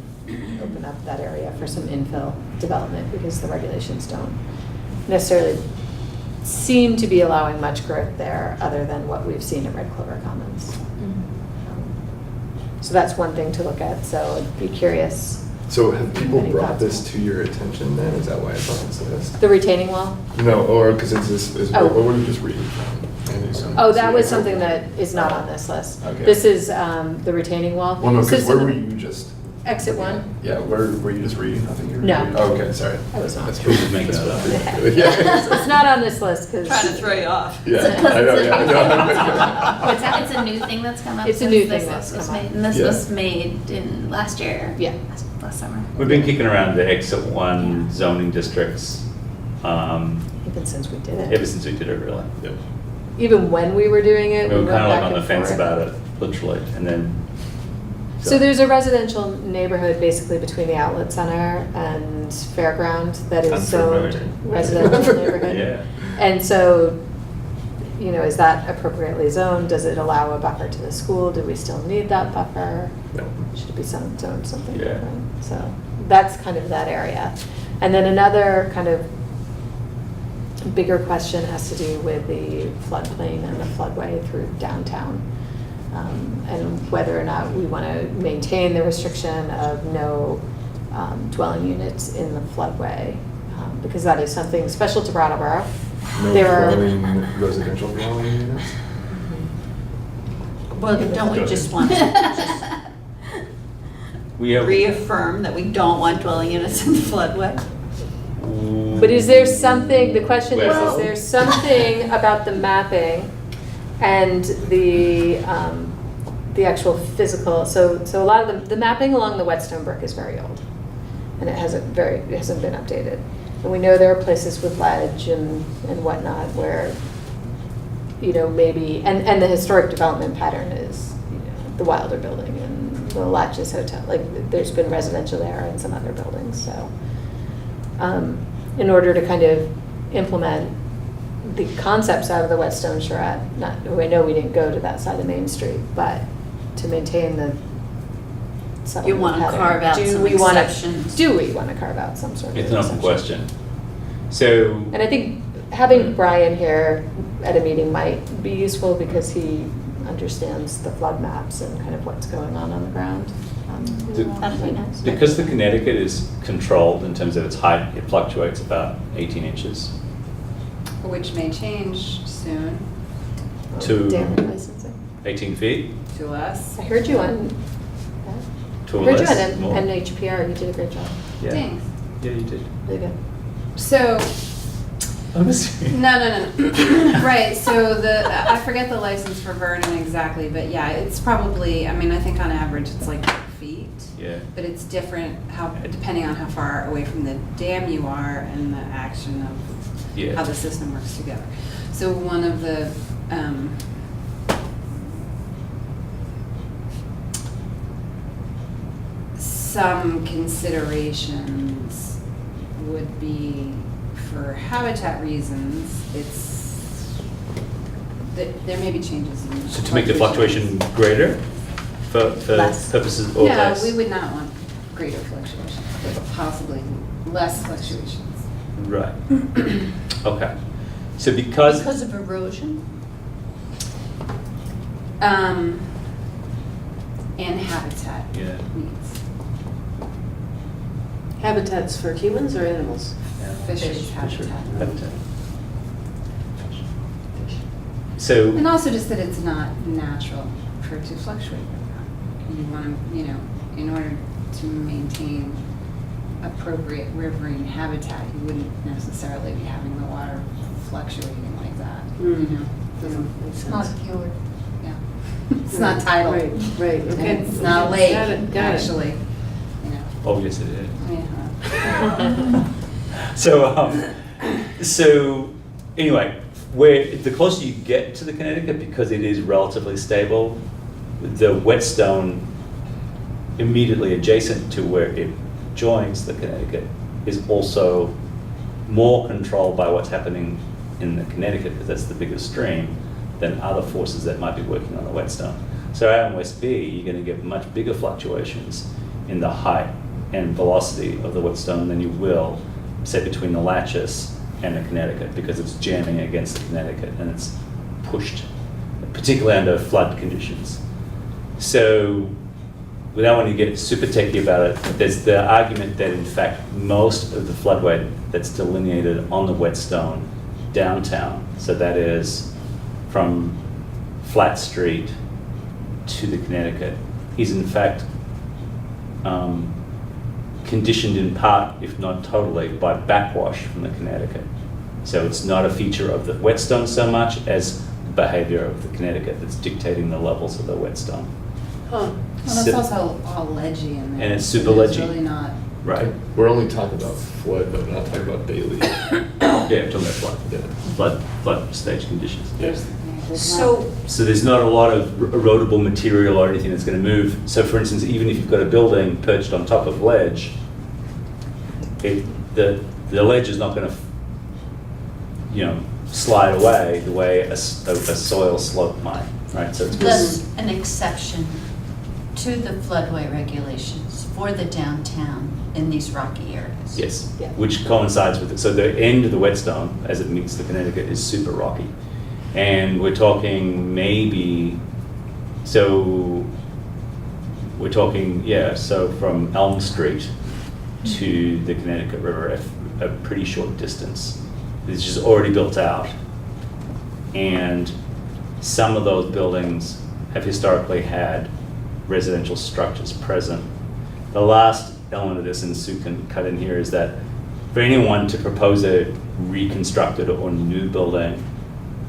open up that area for some infill development, because the regulations don't necessarily seem to be allowing much growth there other than what we've seen at Red Clover Commons. So that's one thing to look at, so I'd be curious. So have people Any brought thoughts? this to your attention then? Is that why it's on this list? The retaining wall? No, or because it's this, Oh. what were you just reading from? Oh, that was something that is not on this list. Okay. This is the retaining wall. Well, no, So because where some were of- you just? Exit 1? Yeah, where were you just reading? I think you were No. reading. Oh, okay, sorry. I was not. That's We're just making that's that up. what- Yeah. It's not on this list because. Trying to throw you off. Yeah, I know, yeah, I know. What's that? It's a new thing that's come up. It's a since new this thing list that's was come up. made, and this Yeah. was made in last year. Yeah. Last summer. We've been kicking around the exit 1 zoning districts Even since we did ever it. since we did it, really. Yep. Even when we were doing it, We were went kind of like back on the and fence forth. about it, literally, and then. So there's a residential neighborhood basically between the outlet center and fairground that is zoned Unfamiliar. residential neighborhood. Yeah. And so, you know, is that appropriately zoned? Does it allow a buffer to the school? Do we still need that buffer? No. Should it be zoned something Yeah. different? So that's kind of that area. And then another kind of bigger question has to do with the floodplain and the floodway through downtown. And whether or not we want to maintain the restriction of no dwelling units in the floodway, because that is something special to Brattleboro. No There are- residential dwelling units? Well, don't we just want to just We have, reaffirm that we don't want dwelling units in the floodway? But is there something, the question Well- is there something about the mapping and the actual physical, so a lot of the mapping along the Whetstone Brook is very old. And it hasn't been updated. And we know there are places with ledge and whatnot where, maybe, and the historic development pattern is, the Wilder Building and the Latches Hotel, like, there's been residential there and some other buildings, so. In order to kind of implement the concepts out of the Whetstone Charrette, I know we didn't go to that side of Main Street, but to maintain the settlement You want to pattern, carve out do some we wanna- exceptions. Do we want to carve out some sort of It's an open exception? question. So, And I think having Brian here at a meeting might be useful because he understands the flood maps and kind of what's going on the ground. That'd be nice. because the Connecticut is controlled in terms of its height, it fluctuates about 18 inches. Which may change soon To- Dam licensing. 18 feet? to us. I heard you on, To I a heard you less, on more. NHPR, you did a great job, Yeah. Thanks. Yeah, you did. really good. So, Honestly. no. Right, so I forget the license for Vernon exactly, but yeah, it's probably, I think on average it's like 8 feet. Yeah. But it's different depending on how far away from the dam you are and the action of Yeah. how the system works together. So one of the, some considerations would be for habitat reasons, there may be changes in. So to make the fluctuation greater for Less. purposes or No, less? we would not want greater fluctuations, but possibly less fluctuations. Right. Okay. So because Because of erosion? And habitat Yeah. needs. Habitats for humans or animals? Fisheries habitat. habitat. So And also just that it's not natural for it to fluctuate like that. You want to, in order to maintain appropriate riverine habitat, you wouldn't necessarily be having the water fluctuating like that, Doesn't, Makes it's not sense. pure, yeah. It's not tidal. Right, right, And okay. it's not a lake, Got it. actually, obvious it is. Yeah. So anyway, where the closer you get to the Connecticut, because it is relatively stable, the Whetstone immediately adjacent to where it joins the Connecticut is also more controlled by what's happening in the Connecticut, because that's the biggest stream, than other forces that might be working on the Whetstone. So out in West B, you're going to get much bigger fluctuations in the height and velocity of the Whetstone than you will, say, between the Latches and the Connecticut, because it's jamming against the Connecticut and it's pushed, particularly under flood conditions. So without wanting to get super techy about it, there's the argument that in fact most of the floodway that's delineated on the Whetstone downtown, so that is from Flat Street to the Connecticut, is in fact conditioned in part, if not totally, by backwash from the Connecticut. So it's not a feature of the Whetstone so much as the behavior of the Connecticut that's dictating the levels of the Whetstone. Huh. Well, that's So- also all ledgy in there. And it's super It's ledgy. really not. Right. We're only talking about flood, though, we're not talking about Bailey. Yeah, I'm talking about Yeah. flood stage conditions. There's not- So there's not a lot of erodible material or anything that's going to move. So for instance, even if you've got a building perched on top of ledge, the ledge is not going to, slide away the way a soil slope might, right? So it's Thus, an exception to the floodway regulations for the downtown in these rocky areas. yes, Yeah. which coincides with it. So the end of the Whetstone, as it meets the Connecticut, is super rocky. And we're talking so from Elm Street to the Connecticut River, a pretty short distance. It's just already built out. And some of those buildings have historically had residential structures present. The last element of this, and Sue can cut in here, is that for anyone to propose a reconstructed or new building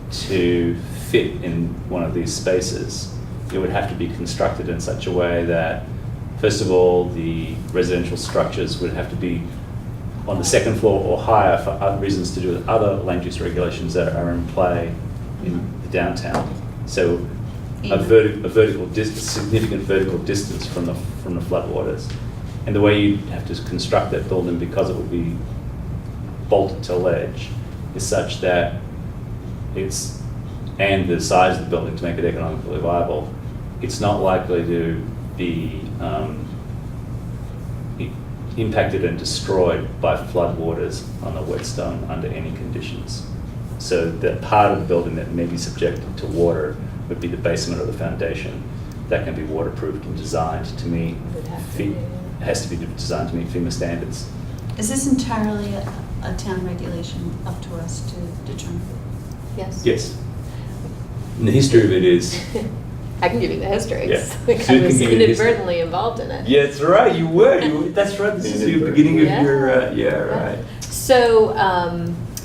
to fit in one of these spaces, it would have to be constructed in such a way that, first of all, the residential structures would have to be on the second floor or higher for other reasons to do with other land use regulations that are in play in the downtown. So a significant vertical distance from the floodwaters. And the way you have to construct that building, because it will be bolted to ledge, is such that and the size of the building to make it economically viable, it's not likely to be impacted and destroyed by floodwaters on the whetstone under any conditions. So the part of the building that may be subjected to water would be the basement or the foundation. That can be waterproofed and designed to meet, has to be designed to meet FEMA standards. Is this entirely a town regulation up to us to determine? Yes. Yes. And the history of it is, I can give you the history. Yeah. Like So I you was can give me the inadvertently involved in it. yeah, that's right, you were, that's right, this is the beginning of Yeah. your, yeah, right. So,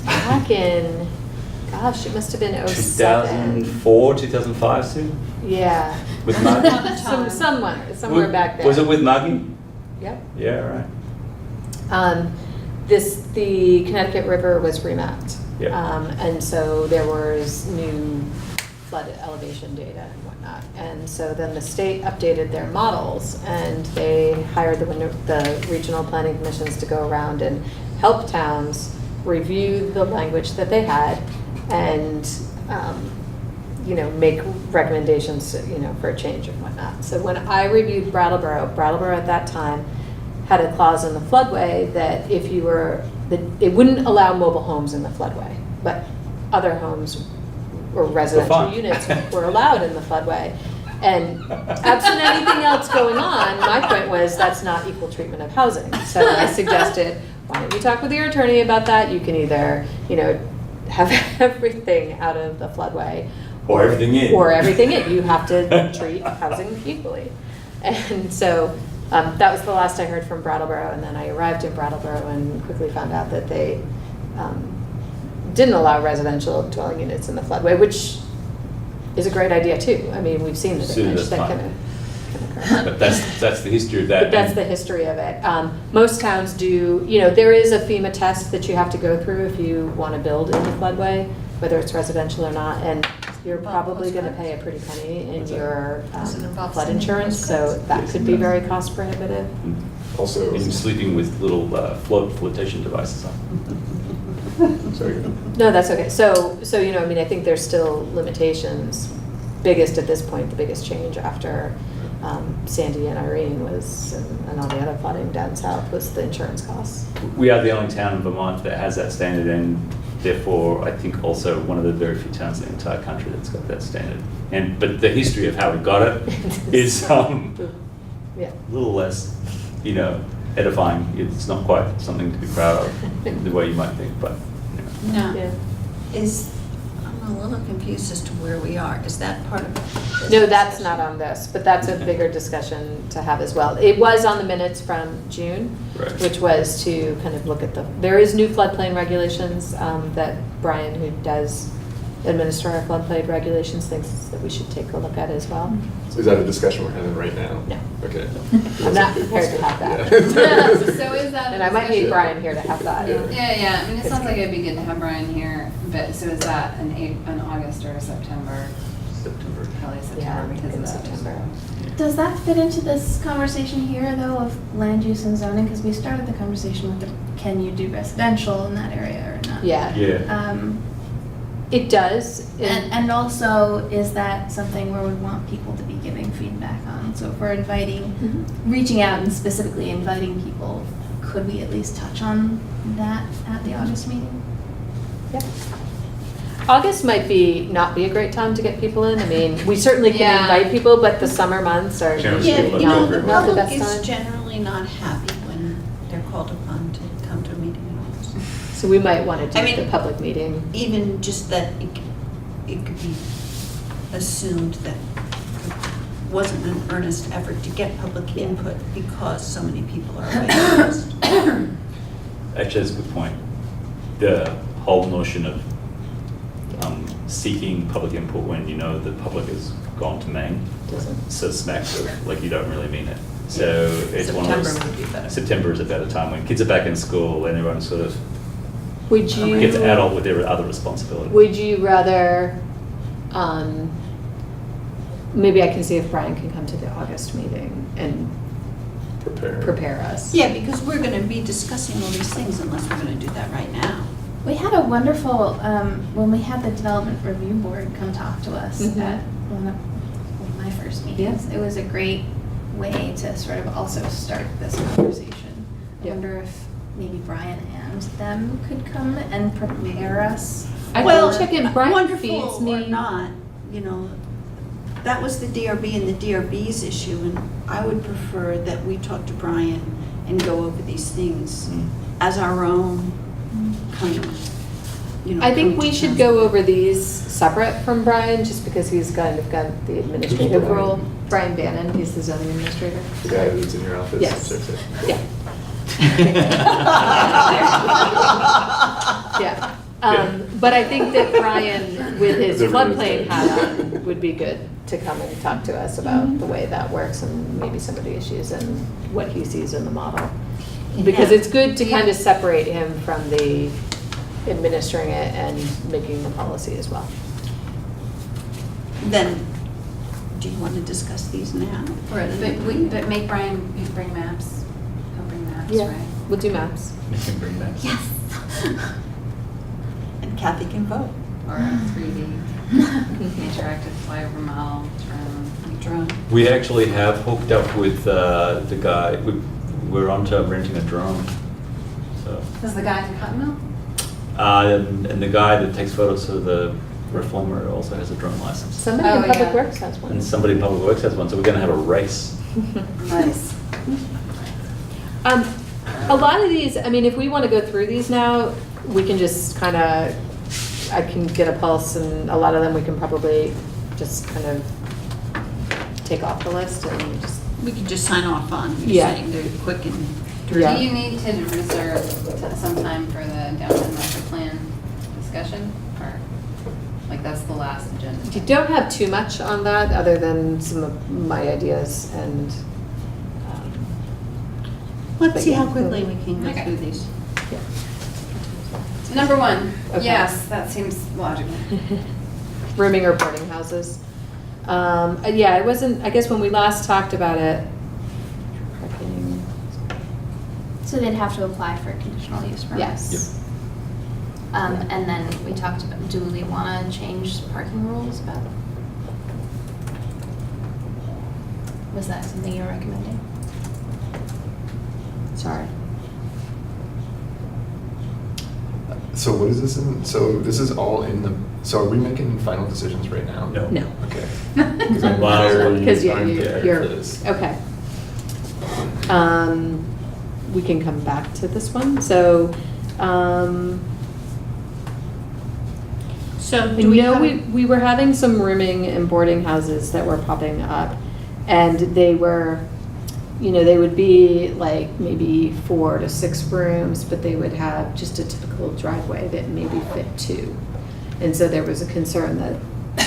back in, gosh, it must have been 07. 2004, 2005, Sue? Yeah. With Margie? Somewhere back there. Was it with Margie? Yep. Yeah, right. The Connecticut River was remapped. Yeah. And so there was new flood elevation data and whatnot. And so then the state updated their models, and they hired the regional planning commissions to go around and help towns review the language that they had and, make recommendations, for a change and whatnot. So when I reviewed Brattleboro at that time had a clause in the floodway that if you were, that it wouldn't allow mobile homes in the floodway, but other homes or residential fun. units were allowed in the floodway. And absent anything else going on, my point was that's not equal treatment of housing. So I suggested, why don't you talk with your attorney about that? You can either, have everything out of the floodway. Or everything in. Or everything in. You have to treat housing equally. And so that was the last I heard from Brattleboro, and then I arrived in Brattleboro and quickly found out that they didn't allow residential dwelling units in the floodway, which is a great idea too. I mean, we've seen the damage that's that fine. can occur. But that's the history of that. But that's the history of it. Most towns do, there is a FEMA test that you have to go through if you want to build in the floodway, whether it's residential or not, and you're probably going to pay a pretty penny in your Does it involve flood sending insurance, so postcards? that Yes, could it be does. very cost prohibitive. Also, And sleeping with little flotation devices on. sorry. No, that's okay. So I think there's still limitations. Biggest at this point, the biggest change after Sandy and Irene was, and all the other flooding down south, was the insurance costs. We are the only town in Vermont that has that standard, and therefore, I think also one of the very few towns in the entire country that's got that standard. But the history of how we got it is Yeah. a little less, edifying. It's not quite something to be proud of the way you might think, but. No. Yeah. I'm a little confused as to where we are. Is that part of it? No, that's not on this, but that's a bigger discussion to have as well. It was on the minutes from June, Right. which was to kind of look at there is new floodplain regulations that Brian, who does administer our floodplain regulations, thinks that we should take a look at as well. Is that a discussion we're having right now? No. Okay. I'm not prepared to have that. Yeah. So is that? And I might need Brian here to have that. Yeah. Yeah, I mean, it sounds like it'd be good to have Brian here, but so is that an August or a September? September. Probably Yeah, September because in of that. September. Does that fit into this conversation here, though, of land use and zoning? Because we started the conversation with can you do residential in that area or not? Yeah, Yeah. it does. And also, is that something where we want people to be giving feedback on? So if we're reaching out and specifically inviting people, could we at least touch on that at the August meeting? Yep. August might not be a great time to get people in. I mean, we certainly can Yeah. invite people, but the summer months are Generally Yeah, speaking, you know, not the very not the public best is time. generally not happy when they're called upon to come to a meeting in August. So we might want to I do mean- the public meeting. Even just that it could be assumed that it wasn't an earnest effort to get public input because so many people are away. actually, that's a good point. The whole notion of seeking public input when you know the public has gone to Maine, Doesn't. so smacks of, like, you don't really mean it. So it's one of those. September would be better. September is a better time when kids are back in school and everyone sort of Would you? gets adult with their other responsibilities. Would you rather, maybe I can see if Brian can come to the August meeting and prepare us. Yeah, because we're going to be discussing all these things unless we're going to do that right now. We had a wonderful, when we had the Development Review Board come talk to us Mhm. at one of my first meetings. It was a great way to sort of also start this conversation. I Yeah. wonder if maybe Brian and them could come and prepare us. I Well, can check in, Brian wonderful feeds me. or not, you know, that was the DRB and the DRB's issue, and I would prefer that we talk to Brian and go over these things Mm. as our own kind of, you know. I think come we to should terms. go over these separate from Brian, just because he's kind of got the administrative Brian? role. Brian Bannon, he's the zoning administrator. The guy who's in your office? Yes. Six. Yeah. Yeah. But I think that Brian, with his The real floodplain estate. hat on, would be good to come and talk to us about the way that works and maybe some of the issues and what he sees in the model. Because Yeah. it's good to kind of separate him from the administering it and making the policy as well. Then, do you want to discuss these now? Or at another point? But make Brian bring maps, he'll bring maps, Yeah, right? we'll do maps. You can bring that. Yes. And Kathy can vote. Or a 3D interactive flyover model Drone. We actually have hooked up with the guy, we're on to renting a drone, so. Does the guy from Cottonmouth? And the guy that takes photos of the reformer also has a drone license. Somebody Oh, in Public yeah. Works has one. And somebody in Public Works has one, so we're gonna have a race. Nice. A lot of these, I mean, if we want to go through these now, we can just kind of, I can get a pulse, and a lot of them we can probably just kind of take off the list and just, We could just sign off on, you're Yeah. saying they're quick and Yeah. Do you need to reserve some time for the downtown master plan discussion? Or, like, that's the last agenda? you don't have too much on that, other than some of my ideas and, let's But see yeah. how quickly we can go Okay. through these. yeah. Number one, Okay. yes, that seems logical. Rooming or boarding houses. Yeah, it wasn't, I guess when we last talked about it, parking, So they'd have to apply for a conditional use permit? yes. And then we talked about, do we want to change parking rules about? Was that something you're recommending? Sorry. So what is this in, so this is all in the, so are we making final decisions right now? No. No. Okay. Because I'm Wow. very Because unprepared you're, for this. okay. We can come back to this one, so, So I do we know have? we were having some rooming and boarding houses that were popping up, and they were, you know, they would be like maybe 4 to 6 rooms, but they would have just a typical driveway that maybe fit 2. And so there was a concern that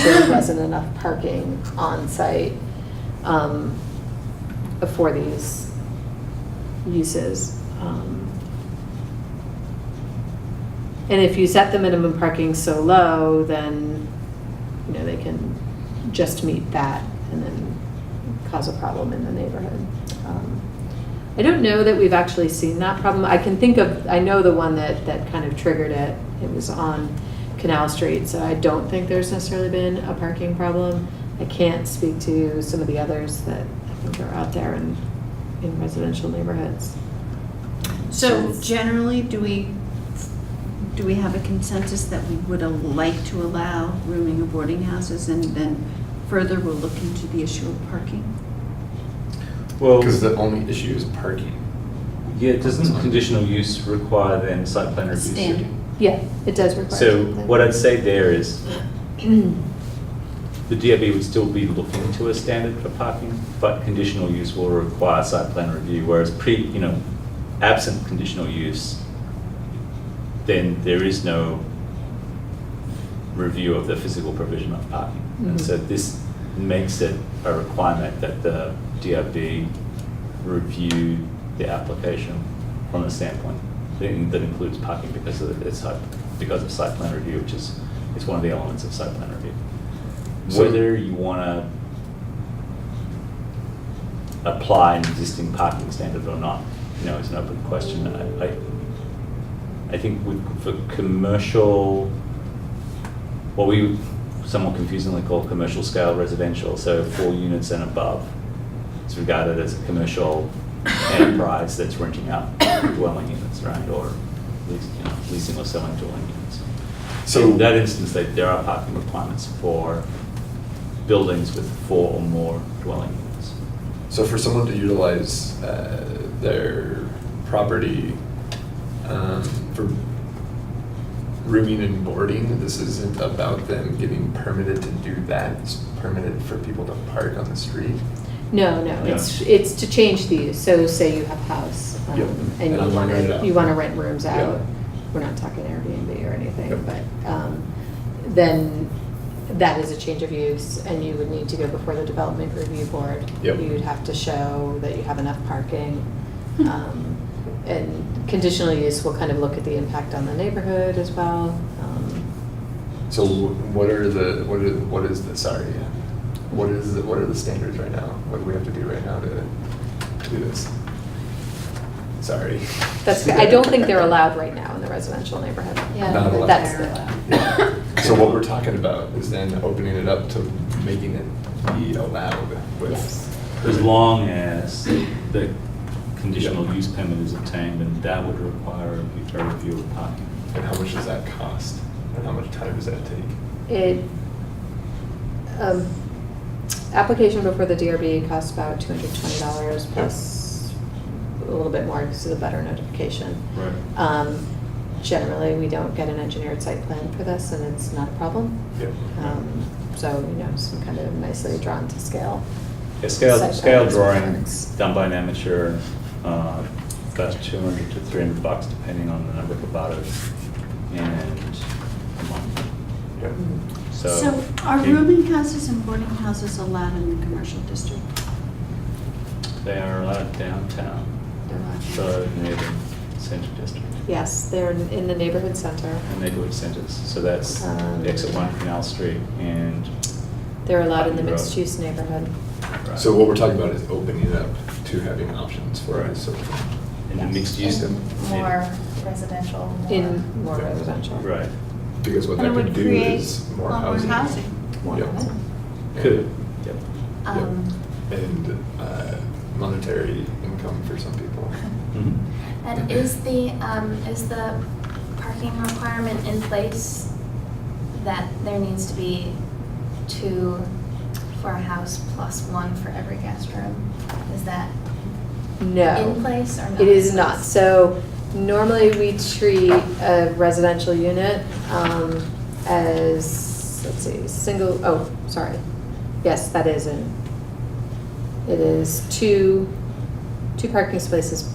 there wasn't enough parking on site for these uses. And if you set the minimum parking so low, then, you know, they can just meet that and then cause a problem in the neighborhood. I don't know that we've actually seen that problem. I can think of, I know the one that kind of triggered it. It was on Canal Street, so I don't think there's necessarily been a parking problem. I can't speak to some of the others that I think are out there in residential neighborhoods. So generally, do we have a consensus that we would like to allow rooming or boarding houses, and then further we'll look into the issue of parking? Well, Because the only issue is parking. yeah, doesn't conditional use require then site plan review? Standard. Yeah, it does require. So something. what I'd say there is, the DRB would still be looking to a standard for parking, but conditional use will require site plan review, whereas absent conditional use, then there is no review of the physical provision of parking. And so this makes it a requirement that the DRB review the application from the standpoint that includes parking because of site plan review, which is one of the elements of site plan review. So- Whether you want to apply an existing parking standard or not, is an open question. I think for commercial, what we somewhat confusingly call commercial scale residential, so 4 units and above, it's regarded as a commercial enterprise that's renting out dwelling units, right? Or leasing or selling dwelling units. So- in that instance, there are parking requirements for buildings with 4 or more dwelling units. So for someone to utilize their property for rooming and boarding, this isn't about them getting permitted to do that. It's permitted for people to park on the street. No, it's to change the use. So say you have a house Yep. and And I wanna rent it out. you want to rent rooms out. Yep. We're not talking Airbnb or anything, Yep. but then that is a change of use and you would need to go before the development review board. Yep. You'd have to show that you have enough parking. And conditional use will kind of look at the impact on the neighborhood as well. So what are the standards right now? What do we have to do right now to do this? Sorry. I don't think they're allowed right now in the residential neighborhood. Yeah, Not allowed. That's they're the- allowed. Yeah. So what we're talking about is then opening it up to making it be allowed with. Yes. As long as the conditional use permit is obtained, and that would require a review of parking. And how much does that cost? And how much time does that take? Application before the DRB costs about $220 plus a little bit more because of the better notification. Right. Generally, we don't get an engineered site plan for this, and it's not a problem. Yep. So, some kind of nicely drawn to scale. A scale Site drawing plans. done by an amateur, about $200 to $300 depending on the number of abutters and a month. Yep. So are Okay. rooming houses and boarding houses allowed in the commercial district? They are allowed downtown, so near the center district Yes, they're in the neighborhood center. and neighborhood centers. So that's exit 1 Canal Street and. They're allowed in the Putney Road. mixed-use neighborhood. Right. So what we're talking about is opening it up to having options for Right. it, so. In the mixed use. And more residential, more. In more Yeah. residential. Right. Because what And that it could would do create is more a lot more housing. housing. More Yep. housing. Could, yep. Um, And monetary income for some people. Mhm. And is the parking requirement in place that there needs to be 2 for a house plus 1 for every guest room? Is that No. in place or not? It is not. So normally we treat a residential unit as, let's see, yes, that is in. It is 2 parking spaces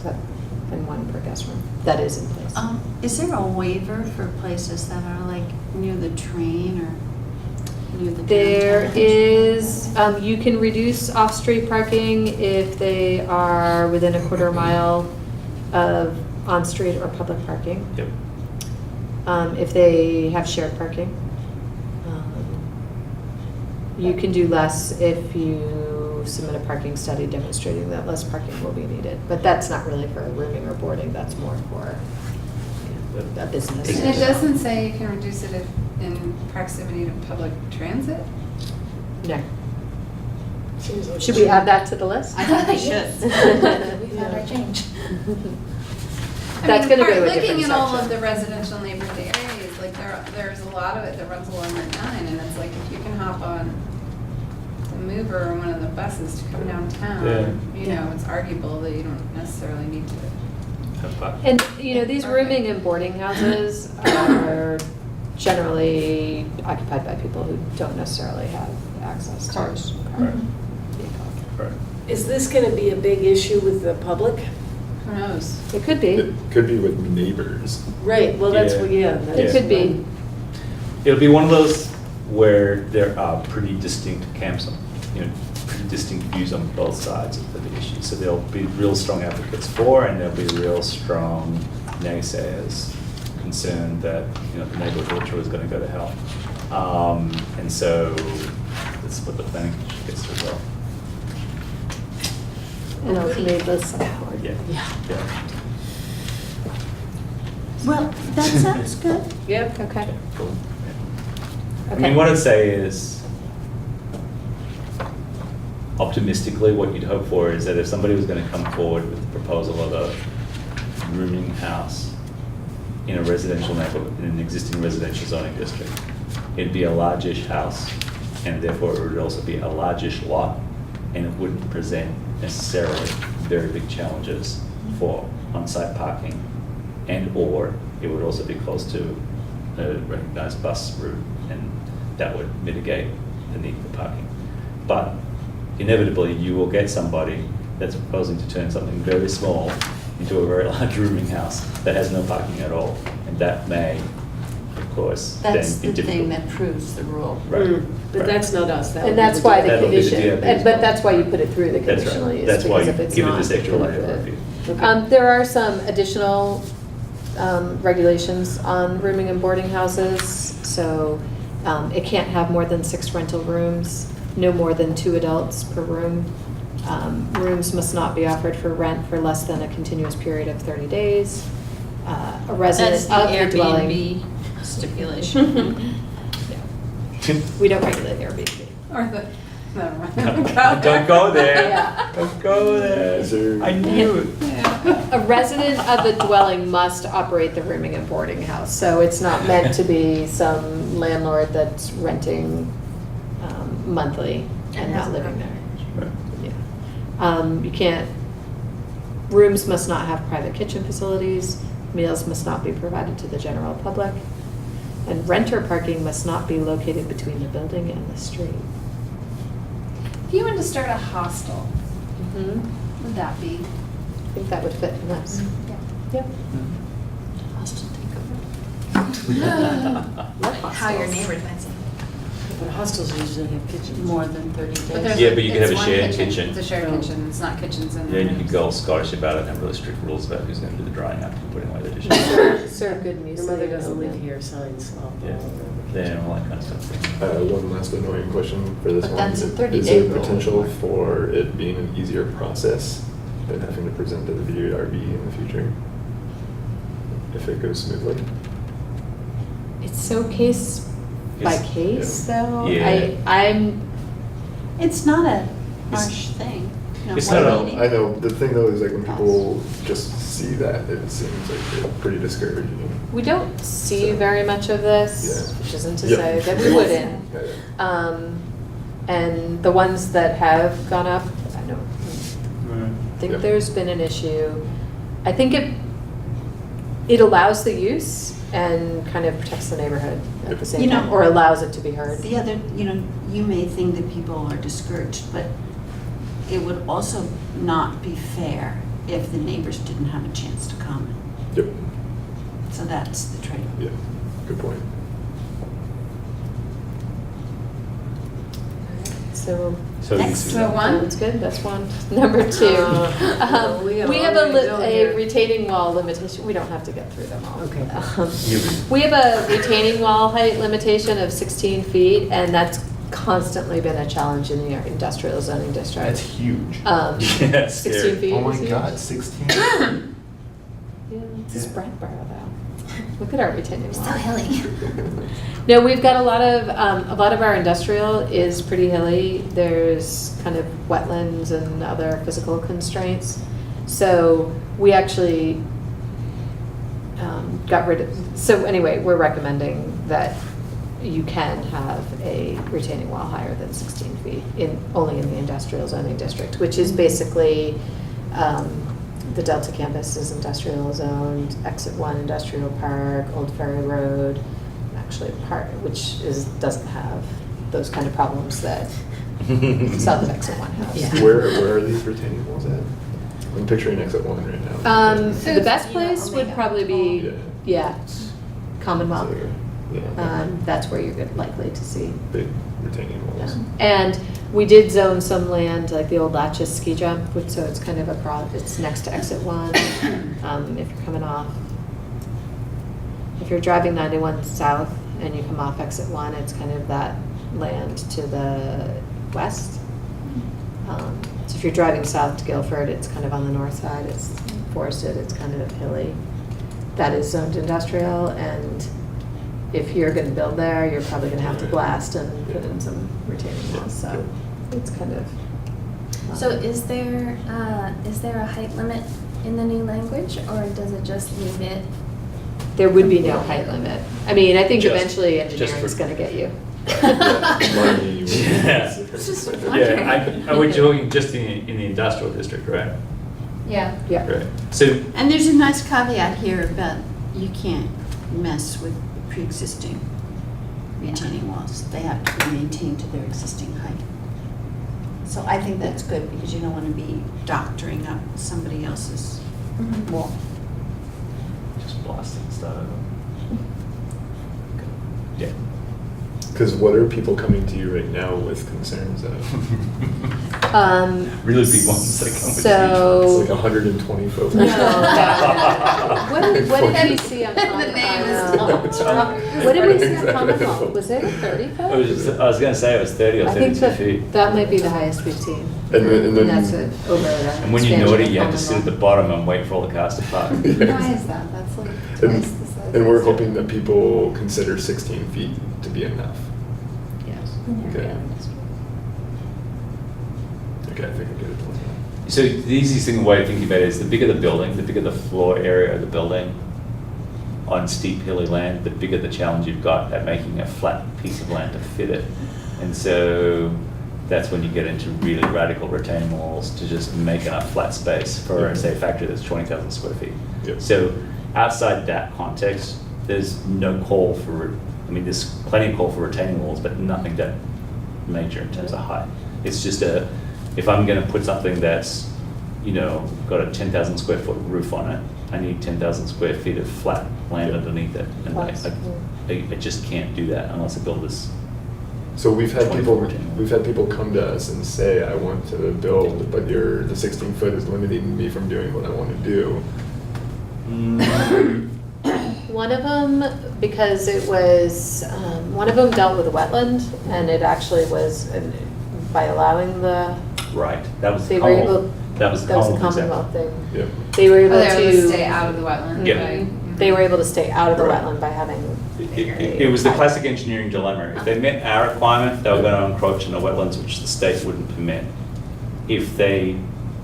and 1 per guest room. That is in place. Is there a waiver for places that are like near the train or near the There downtown? is, you can reduce off-street parking if they are within a quarter mile of on-street or public parking. Yep. If they have shared parking. You can do less if you submit a parking study demonstrating that less parking will be needed. But that's not really for rooming or boarding, that's more for a business. And it doesn't say you can reduce it in proximity to public transit? No. Seems like Should we add that to the list? I think we should. We found our change. That's gonna go to a different Looking at all of section. the residential neighborhood areas, like there's a lot of it that runs along Route 9, and it's like if you can hop on the mover or one of the buses to come downtown, it's arguable that you don't necessarily need to. Have parking. And, these rooming and boarding houses are generally occupied by people who don't necessarily have access to Cars. Right. vehicle. Right. Is this going to be a big issue with the public? Who knows? It could be. It could be with neighbors. Right, well, that's, Yeah. what- yeah. It that's- could be. It'll be one of those where there are pretty distinct camps, pretty distinct views on both sides of the issue. So there'll be real strong advocates for, and there'll be real strong naysayers concerned that, the neighborhood culture is going to go to hell. And so that's what the planning commission gets to as well. And ultimately, this Howard. Yeah. Yeah. Well, that sounds good. Yep. Okay. Cool. I Okay. mean, what I'd say is, optimistically, what you'd hope for is that if somebody was going to come forward with the proposal of a rooming house in a residential neighborhood, in an existing residential zoning district, it'd be a largish house, and therefore it would also be a largish lot, and it wouldn't present necessarily very big challenges for on-site parking, and/or it would also be close to a recognized bus route, and that would mitigate the need for parking. But inevitably, you will get somebody that's proposing to turn something very small into a very large rooming house that has no parking at all, and that may, of course, then be That's the difficult. thing that proves the rule. Right. But right. that's not us. That would And be that's why the That'll be the condition, DRB's but fault. that's why you put it through the That's conditional right. use. That's why because you if it's give it not, this extra layer then of review. Okay. There are some additional regulations on rooming and boarding houses. So it can't have more than 6 rental rooms, no more than 2 adults per room. Rooms must not be offered for rent for less than a continuous period of 30 days. A resident That's the of the dwelling. Airbnb stipulation. We don't regulate Airbnb. Or the, never mind. Don't go there. Yeah. Don't go there. Is there- I knew it. A resident of the dwelling must operate the rooming and boarding house, so it's not meant to be some landlord that's renting monthly and not living there. Right. Yeah. You can't, rooms must not have private kitchen facilities, meals must not be provided to the general public, and renter parking must not be located between the building and the street. If you wanted to start a hostel, Mhm. would that be? I think that would fit in this. Yep. Hostile takeover. How your neighbors might say. But hostels usually have kitchens. More than 30 days. But there's Yeah, but you could it's have a one shared kitchen. It's a shared Oh. kitchen, it's not kitchens in Yeah, there. and you could go all Scottish about it and have really strict rules about who's going to do the drying after you put away the dishes. Serve good Your music. mother doesn't live here, signs off. Yeah, then all that kind of stuff. One last annoying question for this But one. that's a Is 30-day there rule. potential for it being an easier process than having to present to the DRB in the future? If it goes smoothly? It's so case by It's- case, yeah. though. Yeah. I'm, It's not a It's- harsh thing. it's one not a- meeting. I know, the thing though is like when people just see that, it seems like it's pretty discouraging. we don't see very much of this, Yeah. which isn't to Yeah. say that we wouldn't. Yeah, yeah. And the ones that have gone up, I don't think Yeah. there's been an issue. I think it allows the use and kind of protects the neighborhood at the same You know- time, or allows it to be heard. The other, you may think that people are discouraged, but it would also not be fair if the neighbors didn't have a chance to comment. Yep, So that's the trade-off. yeah, good point. So So Next this So is- one? that's good, that's one. Number 2. no, we have We have already done a here. retaining wall limitation, we don't have to get through them all. Okay. You- We have a retaining wall height limitation of 16 feet, and that's constantly been a challenge in the industrial zoning district. That's huge. Um, Yeah, 16 scary. feet. Oh my is huge. God, 16? Yeah, this is Brattleboro though. Look at our retaining wall. So hilly. No, we've got a lot of our industrial is pretty hilly. There's kind of wetlands and other physical constraints. So we actually got rid of, so anyway, we're recommending that you can have a retaining wall higher than 16 feet only in the industrial zoning district, which is basically, the Delta campus is industrial zoned, Exit 1 Industrial Park, Old Ferry Road, actually part, which doesn't have those kind of problems that south of Exit 1 has. Yeah. Where are these retaining walls at? I'm picturing exit 1 right now. So The it's, best you know, place would Omega. probably be, Yeah. yeah, Commonwealth. So, yeah, That's where you're likely to see. big retaining walls. And we did zone some land, like the old Latches ski jump, so it's kind of across, it's next to exit 1, if you're coming off. If you're driving 91 south and you come off exit 1, it's kind of that land to the west. So if you're driving south to Guilford, it's kind of on the north side, it's forested, it's kind of hilly. That is zoned industrial, and if you're gonna build there, you're probably gonna have to blast and put in some retaining walls, so it's kind of. So is there a height limit in the new language, or does it just leave it? There would be no height limit. I mean, I think Just- eventually just engineering's for- gonna get you. Money, Yeah. Just Yeah, are we talking just in the industrial district, right? Yeah. Yeah. Right. So, And there's a nice caveat here about you can't mess with pre-existing retaining walls. They have to be maintained to their existing height. So I think that's good because you don't want to be doctoring up somebody else's wall. just blasting stuff. Yeah. Because what are people coming to you right now with concerns of? Really big ones that come with It's So. like 120 folks. No, no. What did we see on? The name is What did we see on Exactly. Commonwealth? Was it a 30 foot? I was going to say it was 30 or I think 32 feet. that might be the highest we've seen. And then That's it, over the And when you expansion naughty, of you have to sit at the Commonwealth. bottom and wait for all the cars to park. Why is that? That's like twice the size. And we're hoping that people consider 16 feet to be enough. Yes. Okay. Okay, I think I get it. So the easiest thing, way of thinking about it is the bigger the building, the bigger the floor area of the building on steep hilly land, the bigger the challenge you've got at making a flat piece of land to fit it. And so that's when you get into really radical retaining walls to just make enough flat space for, say, a factory that's 20,000 square feet. Yep. So outside that context, there's no call for, there's plenty of call for retaining walls, but nothing that major in terms of height. It's just if I'm gonna put something that's, got a 10,000 square foot roof on it, I need 10,000 square feet of flat land underneath it. And I just can't do that unless I build this. So we've had 24 retaining walls. people come to us and say, I want to build, but the 16 foot is limiting me from doing what I want to do. One of them, because it was, one of them dealt with a wetland, and it actually was, by allowing the, Right, that was they the were able, Commonwealth that was the example. Commonwealth thing. Yep. They were able Oh, they were able to to. stay out of the wetland. Yeah. by- They were able to stay out of the Right. wetland by having. It was the classic engineering dilemma. If they met our requirement, they were going to encroach on the wetlands, which the state wouldn't permit. If they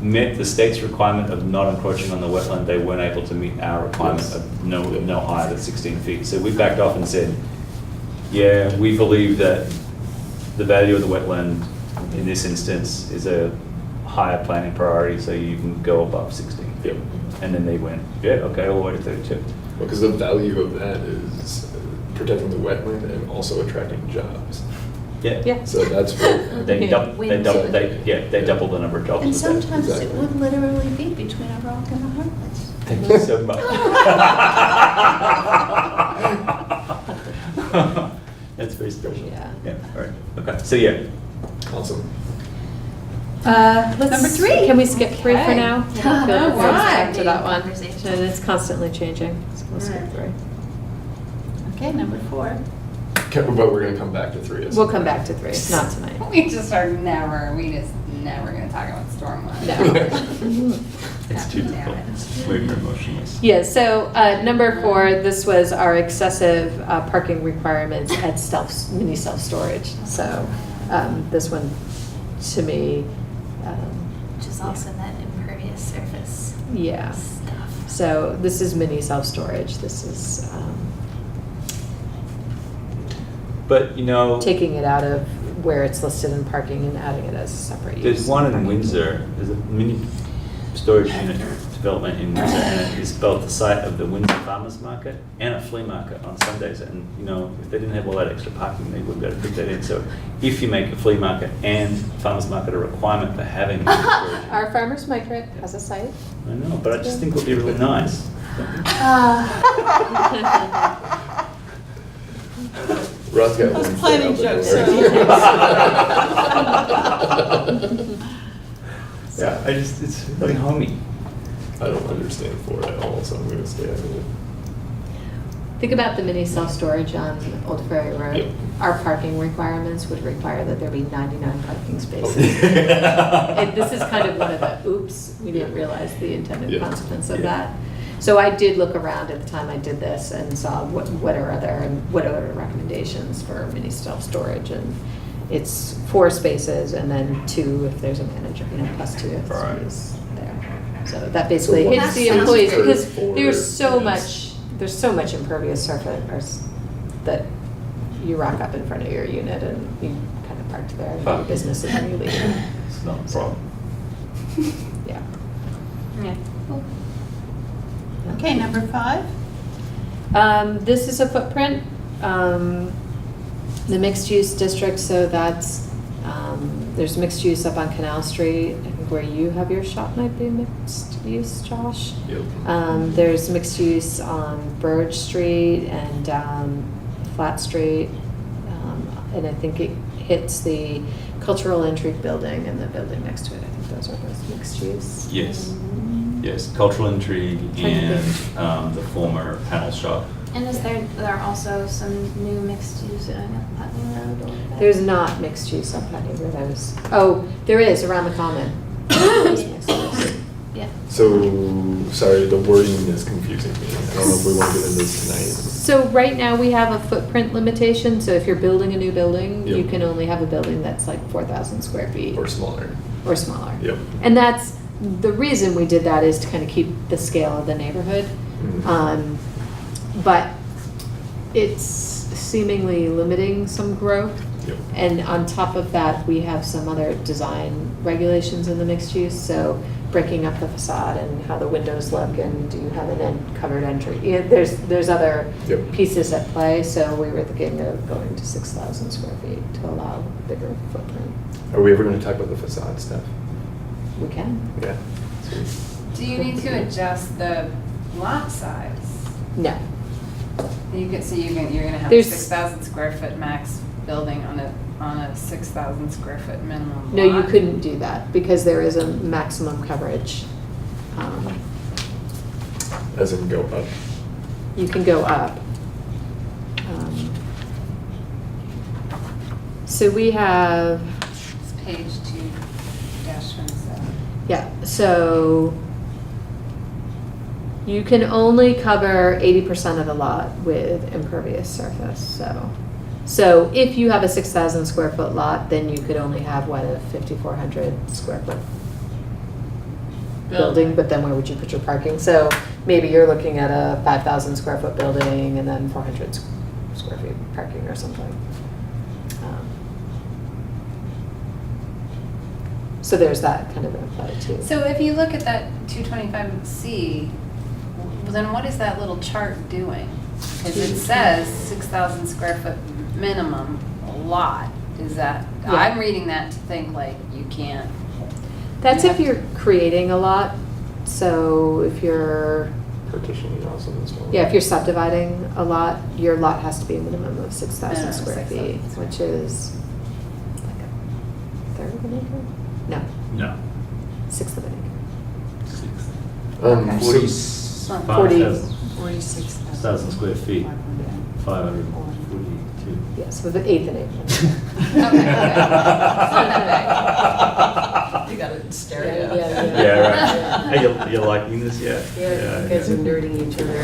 met the state's requirement of not encroaching on the wetland, they weren't able to meet our requirement Yes. of no higher than 16 feet. So we backed off and said, yeah, we believe that the value of the wetland in this instance is a higher planning priority, so you can go above 16 feet. Yep. And then they went, yeah, okay, all the way to 32. Because the value of that is protecting the wetland and also attracting jobs. Yeah. Yeah. So that's what. They doubled the number of jobs. And with that. sometimes it Exactly. would literally be between a rock and a hard place. Thank you so much. That's very special. Yeah. Yeah, all right, okay, so yeah. Awesome. Number 3. Can we skip 3 for Okay. now? I don't feel Oh, like we're why? stuck to that one. Conversation. And it's constantly changing, so we'll skip Right. 3. Okay, number 4. But we're gonna come back to 3. We'll come back to 3, not tonight. We just never gonna talk about stormwater. No. It's too Damn difficult, it. it's way more emotionless. Yeah, so number 4, this was our excessive parking requirements at mini self-storage. So this one, to me, Which is also that impervious surface yeah. stuff. So this is mini self-storage. This is But, taking it out of where it's listed in parking and adding it as a separate use. there's one in Windsor, there's a mini storage unit development in Windsor, and it is both the site of the Windsor Farmers Market and a flea market on Sundays. And, you know, if they didn't have all that extra parking, they wouldn't be able to fit that in. So if you make a flea market and farmers market a requirement for having storage, Our farmer's market has a site. I know, but I just think it would be really nice. Rod's got I was one foot planning out the jokes, door. Yeah, it's really homey. I don't understand 4 at all, so I'm gonna stay out of it. Think about the mini self-storage on Old Ferry Road. Yep. Our parking requirements would require that there be 99 parking spaces. Okay. And this is kind of one of the, oops, we didn't realize the intended Yeah. consequence of Yeah. that. So I did look around at the time I did this and saw what are other recommendations for mini self-storage, and it's 4 spaces and then 2 if there's a manager, you know, plus 2 if Right. he's there. So that basically So hits what's the the employees, standard because for there's so units? much impervious surface that you rock up in front of your unit and you kind of park there and do your business and then you leave. It's not a problem. Yeah. Yeah. Okay, number 5? This is a footprint, the mixed-use district, so that's, there's mixed use up on Canal Street, I think where you have your shop might be mixed use, Josh. Yep. There's mixed use on Burge Street and down Flat Street, and I think it hits the Cultural Intrigue building and the building next to it. I think those are both mixed use. Yes. Yes, Cultural Intrigue Trying to and the former panel shop. And is there are also some new mixed use going up Putney Road? Or There's not mixed use up Putney Road. There is around the common. There's mixed use. Yeah. So, sorry, the wording is confusing me. I don't know if we want to get into this tonight. So right now, we have a footprint limitation, so if you're building a new building, you Yep. can only have a building that's like 4,000 square feet Or smaller. or smaller. Yep. And that's, the reason we did that is to kind of keep the scale of the neighborhood. Mhm. But it's seemingly limiting some growth. Yep. And on top of that, we have some other design regulations in the mixed use, so breaking up the facade and how the windows look, and do you have an covered entry? Yeah, there's other Yep. pieces at play, so we were thinking of going to 6,000 square feet to allow bigger footprint. Are we ever going to talk about the facade stuff? We can. Yeah. Sweet. Do you need to adjust the lot size? No. You're gonna have a There's- 6,000 square foot max building on a 6,000 square foot minimum No, you lot? couldn't do that because there is a maximum coverage. As in go up. You can go up. So we have, It's page 2-27. yeah, so you can only cover 80% of the lot with impervious surface, so. So if you have a 6,000 square foot lot, then you could only have, what, a 5,400 square foot building, but then where would you put your parking? So maybe you're looking at a 5,000 square foot building and then 400 square feet parking or something. So there's that kind of in play too. So if you look at that 225C, then what is that little chart doing? Because it says 6,000 square foot minimum lot. Is that, Yeah. I'm reading that to think like you can't. That's you if have you're creating a lot. So if you're, Partitioning also as well. yeah, if you're subdividing a lot, your lot has to be a minimum of 6,000 Minimum of square 6,000 feet, which is like a third of an acre? No, No. sixth of an Okay. 45,000 46,000 square feet, 542. acre. Yeah, so the eighth an acre. You got it in stereo. Yeah. Yeah, right. Are you liking this yet? Yeah, you guys are nerding each other.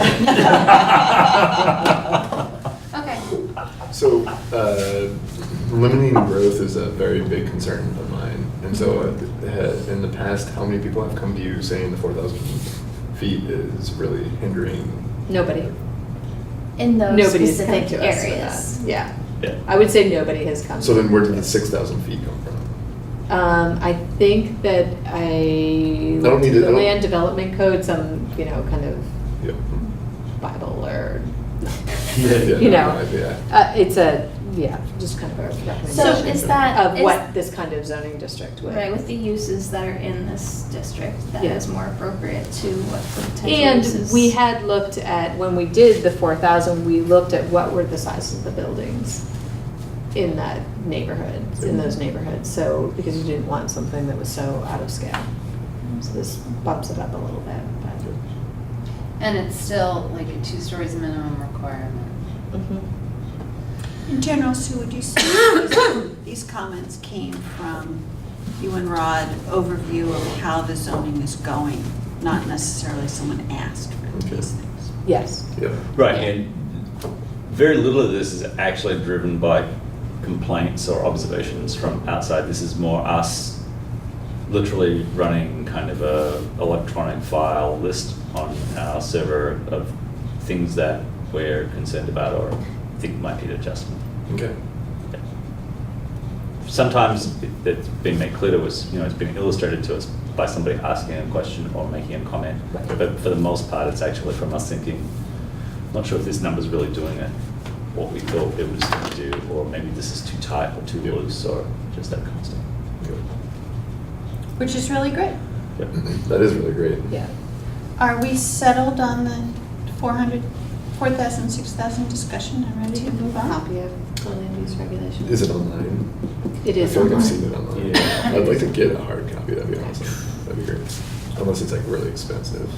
Okay. So, limiting growth is a very big concern of mine. And so, in the past, how many people have come to you saying the 4,000 feet is really hindering? Nobody. In those Nobody's come specific to us with areas. that. Yeah. Yeah. I would say nobody has come. So then where did the 6,000 feet come from? I think that I don't need looked at it, the I don't- land development code, some, kind of Yep. Bible or, Yeah, you no, know, yeah. it's just kind of a recommendation. So is that? Of is- what this kind of zoning district would. Right, with the uses that are in this district, that Yeah. is more appropriate to what the potential And uses. we had looked at, when we did the 4,000, we looked at what were the sizes of the buildings in that neighborhood, in those neighborhoods. So, because you didn't want something that was so out of scale. So this bumps it up a little bit, but. And it's still like a 2 stories minimum requirement. In general, Sue, would you say these comments came from you and Rod, overview of how the zoning is going, not necessarily someone asked for these things? Yes. Yep. Right, and very little of this is actually driven by complaints or observations from outside. This is more us literally running kind of a electronic file list on our server of things that we're concerned about or think might need adjustment. Okay. Sometimes it's been made clear to us, it's been illustrated to us by somebody asking a question or making a comment. Right. But for the most part, it's actually from us thinking, not sure if this number's really doing it, what we thought it was going to do, or maybe this is too tight or too loose, or just that kind of stuff. Yep. Which is really great. Yep. That is really great. Yeah. Are we settled on the 4,000, 6,000 discussion and ready to move on? Copy of the land use regulations. Is it online? It is I feel like I've online. seen it online. Yeah. I'd like to get a hard copy, that'd be awesome. That'd be great. Unless it's like really expensive.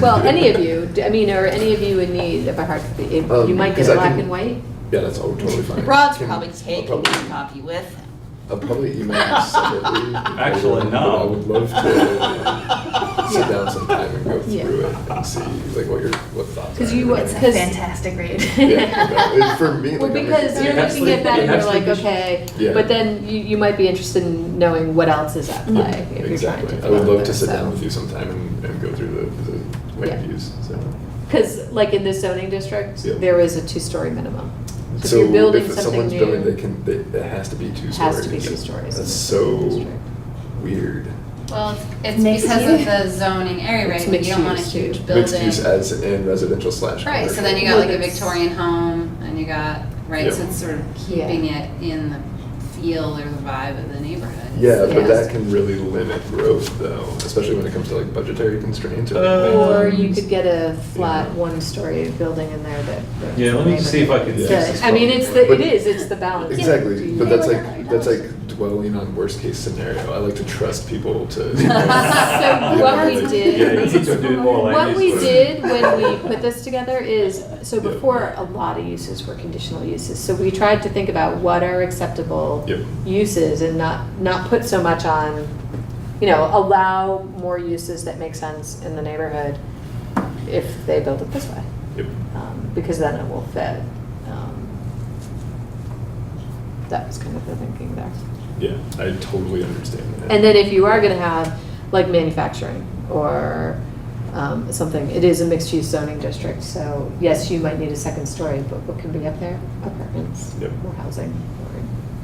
Well, any of you, or any of you in need of a hard copy. You might get 'cause it I black can- and white. Yeah, that's all totally fine. Rod's Can- probably I'll taking probably- his copy with him. I'll probably email you separately. Actually, no. But I would love to sit down sometime and go Yeah. through it and see like what thoughts are. 'Cause you would- It's a because- fantastic read. Yeah, for me, Well, like, because I'm you're like, looking at that and you're like, Absolutely. okay, Yeah. but then you might be interested in knowing what else is at play if you're trying Exactly. to. I would develop love to it, sit so. down with you sometime and go through the land Yeah. use, so. Because like in this zoning district, Yeah. there is a 2-story minimum. So if So you're building if something someone's new. building, it has to be 2 It stories. has to be 2 stories. in That's this so district. weird. Well, it's Mixed because use. of the zoning area, It's right? Like, you don't want a mixed use, huge too. building. Mixed use as in residential / commercial. Right, so then you got Well, like a that's- Victorian home, and you got, right, so Yeah. it's sort of keeping it in the feel or the vibe of the neighborhood. Yeah, but Yes. that can really limit growth though, especially when it comes to like budgetary constraints. Or Or you could get a flat 1-story building in there that. Yeah, let me just see if I can Yeah. fix this I mean, problem. it's the balance. Exactly, Do you- but that's like dwelling on worst case scenario. I like to trust people to. So what we did. Yeah, you need to do more land What use we work. did when we put this together is, so before, a lot of uses were conditional uses. So we tried to think about what are acceptable Yep. uses and not put so much on, allow more uses that make sense in the neighborhood if they build it this way. Yep. Because then it will fit. That was kind of the thinking there. Yeah, I totally understand that. And then if you are gonna have like manufacturing or something, it is a mixed-use zoning district, so yes, you might need a second story, but what can be up there? Apartments, Yep. more housing,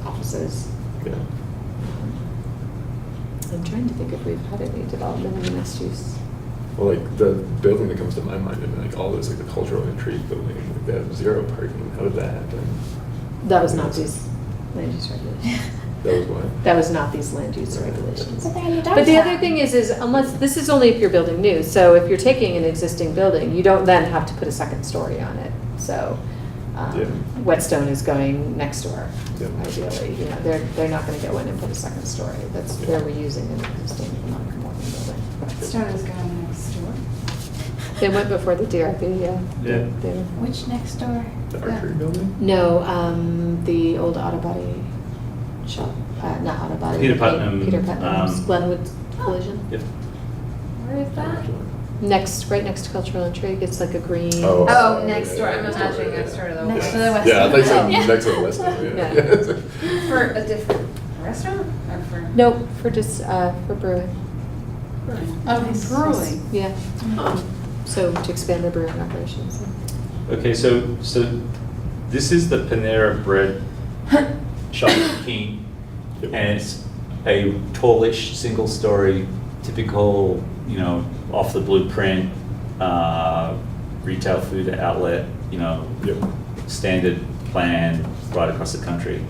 or offices. Yeah. I'm trying to think if we've had any development in the mixed use. Well, like the building that comes to my mind, and like all this, like the cultural intrigue building, like they have 0 parking. How did that happen? That was not these land use regulations. That was what? That was not these land use regulations. But they're in your But the downtown. other thing is unless, this is only if you're building new, so if you're taking an existing building, you don't then have to put a second story on it. So, Yeah. Whetstone is going next door, Yeah. ideally, they're not gonna go in and put a second story. That's Yeah. where we're using an existing non-conforming building. Stone is going next door. They went before the DRB, yeah. Yeah. They- Which next door? The archery building? No, the old auto body shop, not auto body. Peter Putnam, Peter Putnam's um, Glenwood Collision. Yep. Where is that? Right next to Cultural Intrigue, it's like a green. Oh. Oh, next door, I'm Next door, imagining yeah. next door to the. Next to the West. Yeah, I thought you said Yeah. next to the West End, Yeah. yeah. For a different restaurant or for? Nope, for just, for brewing, Oh, brewing. yeah. So to expand their brewing operations. Okay, so this is the Panera Bread shop king, Yep. and it's a tallish, single-story, typical, you know, off the blueprint, retail food outlet, you know, standard plan right across the country.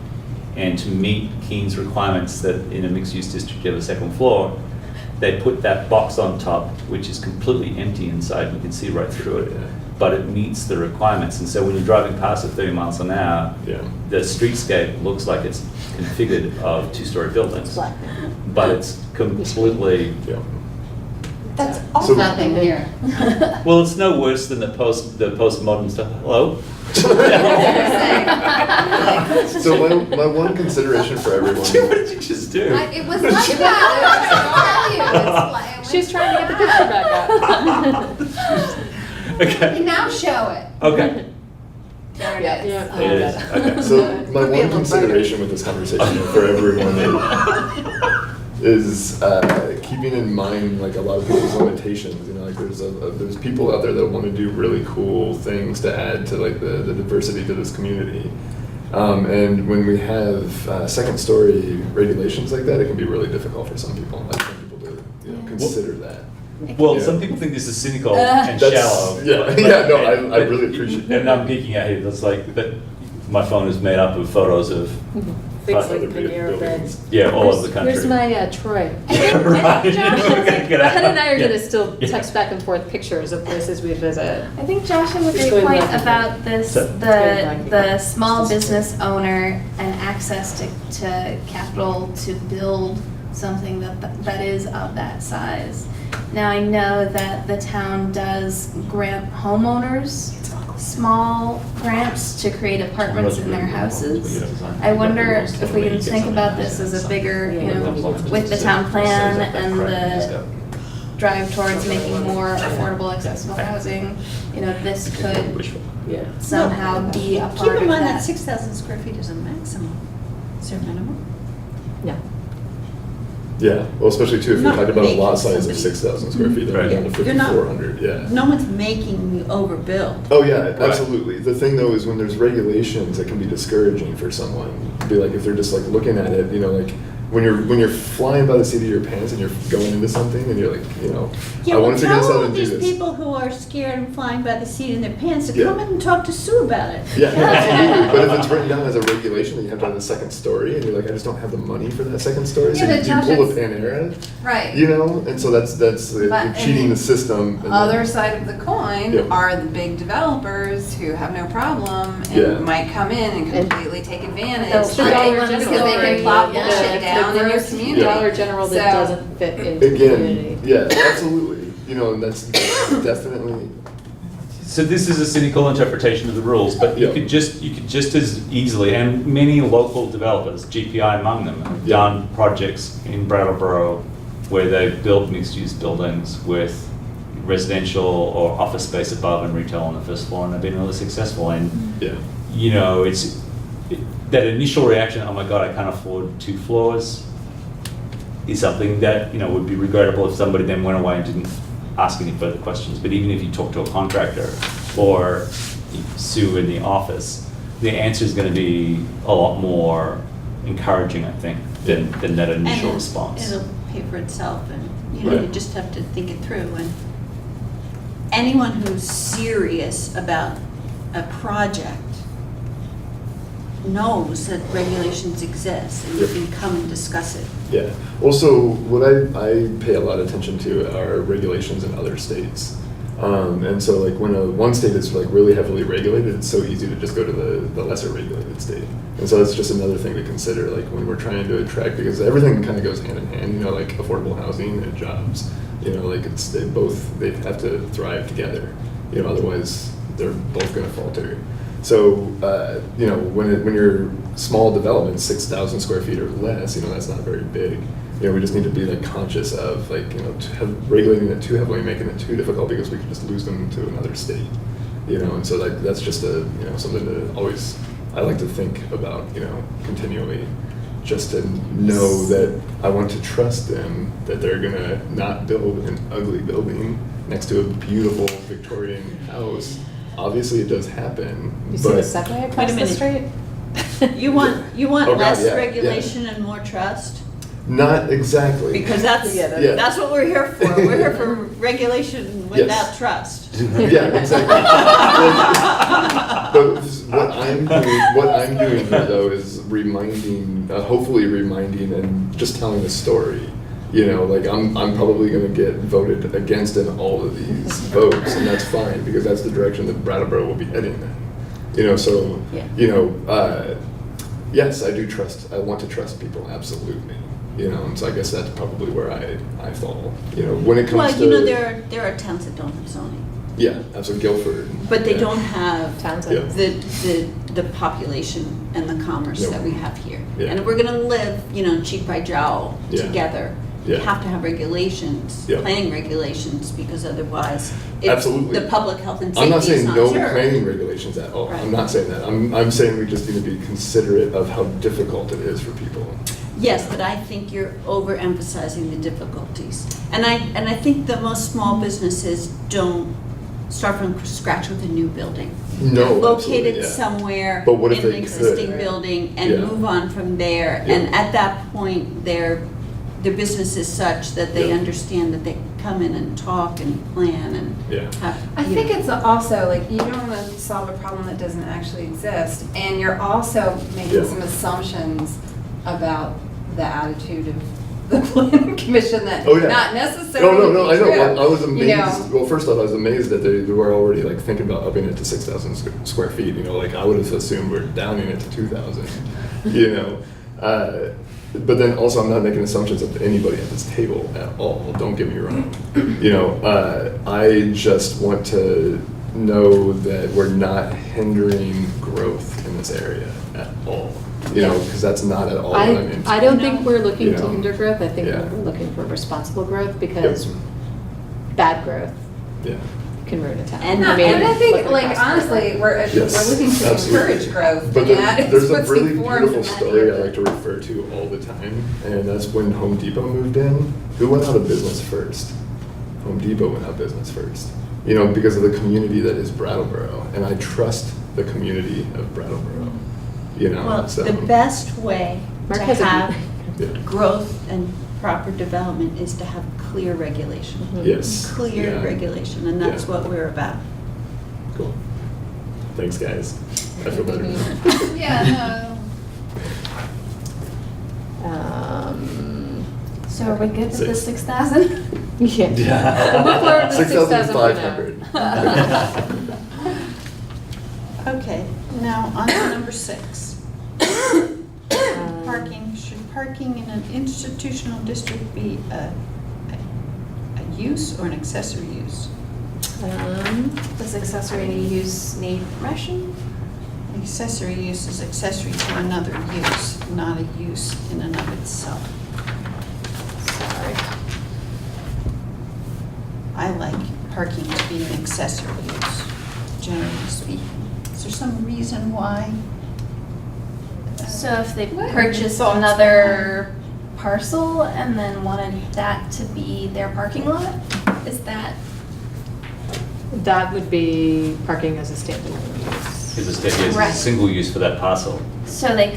And to meet Keane's requirements that in a mixed-use district you have a second floor, they put that box on top, which is completely empty inside, you can see right through it. But it meets the requirements, and so when you're driving past at 30 miles an hour, the streetscape looks like it's configured of two-story buildings. But it's completely, That's So- awesome. Nothing here. well, it's no worse than the postmodern stuff. Hello? So my one consideration for everyone. What did you just do? It was like that. She was trying to get the picture back up. Okay. Now show it. Okay. There it is. Yeah. It is. Okay. So my one consideration with this conversation for everyone is keeping in mind like a lot of people's limitations. You know, like there's people out there that want to do really cool things to add to like the diversity to this community. And when we have second story regulations like that, it can be really difficult for some people. I want people to consider that. Well, Yeah. some people think this is cynical and shallow. Yeah, yeah, no, I really appreciate And I'm geeking out here. That's like that. My phone is made up of photos of Things other like Panera buildings. Bread. all over the country. Where's my Troy? Right. Brad and I are Yeah. gonna still Yeah. text back and forth pictures of places we visit. I think Josh has a It's great going point back. about this, So- the small business owner and access to capital to build something that is of that size. Now, I know that the town does grant homeowners small grants to create apartments in their houses. I wonder if we can think about this as a bigger, you know, with the town plan and the drive towards making more affordable, accessible housing, you know, this could Yeah. somehow be a Keep part in of mind that that. 6,000 square feet is a maximum. Is there a minimum? No. Yeah, well, especially too, if you're Not talking about a lot making size of somebody- 6,000 square feet, then Right. we're down to You're not- 5,400, yeah. No one's making you overbuild. Oh, yeah, absolutely. The thing though is when there's regulations, it can be discouraging for someone. Be like, if they're just like looking at it, you know, like when you're flying by the seat of your pants and you're going into something and you're like, you know, Yeah, I well, want to figure this tell out all and do these this. people who are scared and flying by the seat in their pants to Yeah. come in and talk to Sue about it. Yeah, no, absolutely. But if it's written down as a regulation that you have to have a second story, and you're like, I just don't have the money for that second story, so Yeah, you but pull a Josh, Panera, Right. you know, and so that's you're But cheating in the system. and Other then- side of the coin Yep. are the big developers who have no problem and Yeah. might come in and completely take advantage. They'll of the Dollar it General because they can plop yeah. bullshit down in your gross community. Dollar General that So- doesn't fit into the Again, community. yeah, absolutely. You know, and that's definitely, So this is a cynical interpretation of the rules, but you Yeah. could just as easily, and many local developers, GPI among them, have Yeah. done projects in Brattleboro where they've built mixed-use buildings with residential or office space above and retail on the first floor, and they've been really successful. And yeah. you know, that initial reaction, oh my God, I can't afford 2 floors, is something that, you know, would be regrettable if somebody then went away and didn't ask any further questions. But even if you talk to a contractor or Sue in the office, the answer is going to be a lot more encouraging, I think, than that initial And response. it'll pay for itself, and, you know, you Right. just have to think it through. And anyone who's serious about a project knows that regulations exist, and you Yep. can come and discuss it. Yeah. Also, what I pay a lot of attention to are regulations in other states. And so like when one state is like really heavily regulated, it's so easy to just go to the lesser regulated state. And so that's just another thing to consider, like when we're trying to attract, because everything kind of goes hand in hand, you know, like affordable housing and jobs, you know, like they have to thrive together, you know, otherwise they're both going to falter. So, you know, when you're small developments, 6,000 square feet or less, you know, that's not very big. You know, we just need to be like conscious of like, you know, regulating it too heavily, making it too difficult because we could just lose them to another state. You know, and so like that's just you know, something to always, I like to think about, you know, continually, just to know that I want to trust them that they're gonna not build an ugly building next to a beautiful Victorian house. Obviously, it does happen, You see the but subway Wait across a the minute. street? You want Oh, God, less yeah, yeah. regulation and more trust? Not exactly. Because that's, Yeah, Yeah. that's what we're here for. We're here for regulation without trust. Yeah, exactly. But what I'm doing here though is reminding, hopefully reminding and just telling a story. You know, like I'm probably going to get voted against in all of these votes, and that's fine because that's the direction that Brattleboro will be heading in. You know, so Yeah. you know, yes, I do trust. I want to trust people, absolutely. You know, and so I guess that's probably where I fall. You know, when it comes Well, to you know, there are towns that don't have zoning, yeah, absolutely Guilford, but they yeah. don't have Townsend. the population and the commerce No. that we have here. Yeah. And if we're gonna live, you know, cheek by jowl Yeah. together, we Yeah. have to have regulations, Yeah. planning regulations, because otherwise, it's, Absolutely. the public health and I'm not safety is saying not no served. planning regulations at all. Right. I'm not saying that. I'm saying we just need to be considerate of how difficult it is for people. Yes, but I think you're overemphasizing the difficulties. And I think the most small businesses don't start from scratch with a new building. No, They're absolutely, located yeah. somewhere But what if in they an existing could? building Yeah. and move on from there. Yeah. And at that point, their business is such that they Yeah. understand that they can come in and talk and plan and Yeah. have. I you think know. it's also like you don't want to solve a problem that doesn't actually exist, and you're also making Yeah. some assumptions about the attitude of the planning commission that Oh, yeah. not necessarily. No, I know. Well, I was amazed. You know? Well, first off, I was amazed that they were already like thinking about upping it to 6,000 square feet. You know, like I would have assumed we're downing it to 2,000. You know, but then also I'm not making assumptions of anybody at this table at all. Don't get me wrong. You know, I just want to know that we're not hindering growth in this area at all. You know, because that's not at all what I'm into. I don't think we're looking You to know? hinder growth. I think Yeah. we're looking for responsible growth because Yep. bad growth Yeah. can ruin a town. And, I mean, and I think, look like, across the honestly, river. we're Yes, looking to absolutely. encourage growth, But and then that is there's a what's really informed beautiful in that story I area. like to refer to all the time, and that's when Home Depot moved in. Who went out of business first? Home Depot went out of business first. You know, because of the community that is Brattleboro, and I trust the community of Brattleboro. You know, Well, so the best way Mark to has a- have yeah. growth and proper development is to have clear regulation. Mhm. Yes. Clear Yeah. regulation, and that's Yeah. what we're about. Cool. Thanks, guys. I feel better. Yeah, Um, So are we good with the 6. 6,000? yeah. Yeah. We'll move forward with 6,500. 6,500. Okay, now on to number 6. Um, Parking, should parking in an institutional district be a use or an accessory use? Does accessory use need permission? Accessory use is accessory to another use, not a use in and of itself. Sorry. I like parking to be an accessory use, generally speaking. Is there some reason why? So if they What are your purchased thoughts another parcel and then wanted that to be their parking lot, is that? That would be parking as a standalone use. It's Right. a single use for that parcel. So they,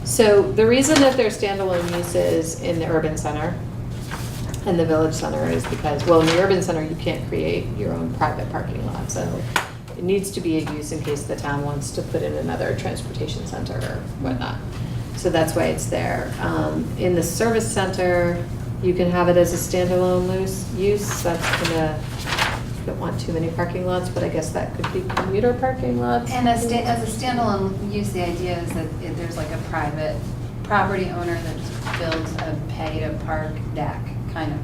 So the reason that they're standalone uses in the urban center and the village center is because, well, in the urban center, you can't create your own private parking lot. So it needs to be a use in case the town wants to put in another transportation center or whatnot. So that's why it's there. In the service center, you can have it as a standalone use. That's gonna, you don't want too many parking lots, but I guess that could be commuter parking lots. And as a standalone use, the idea is that if there's like a private property owner that builds a pay-to-park deck, kind of,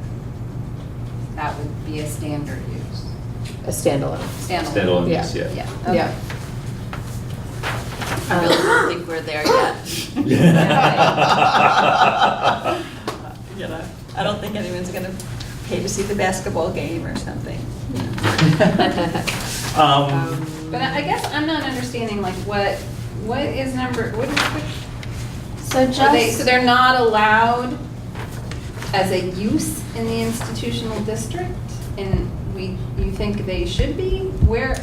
that would be a standard use. A standalone. Standalone Yeah. use, yeah. Yeah, okay. Yeah. I really don't think we're there yet. You know, I don't think anyone's gonna pay to see the basketball game or something. But I guess I'm not understanding, like, what is number, what is, so are they, so just, they're not allowed as a use in the institutional district? And you think they should be? Where,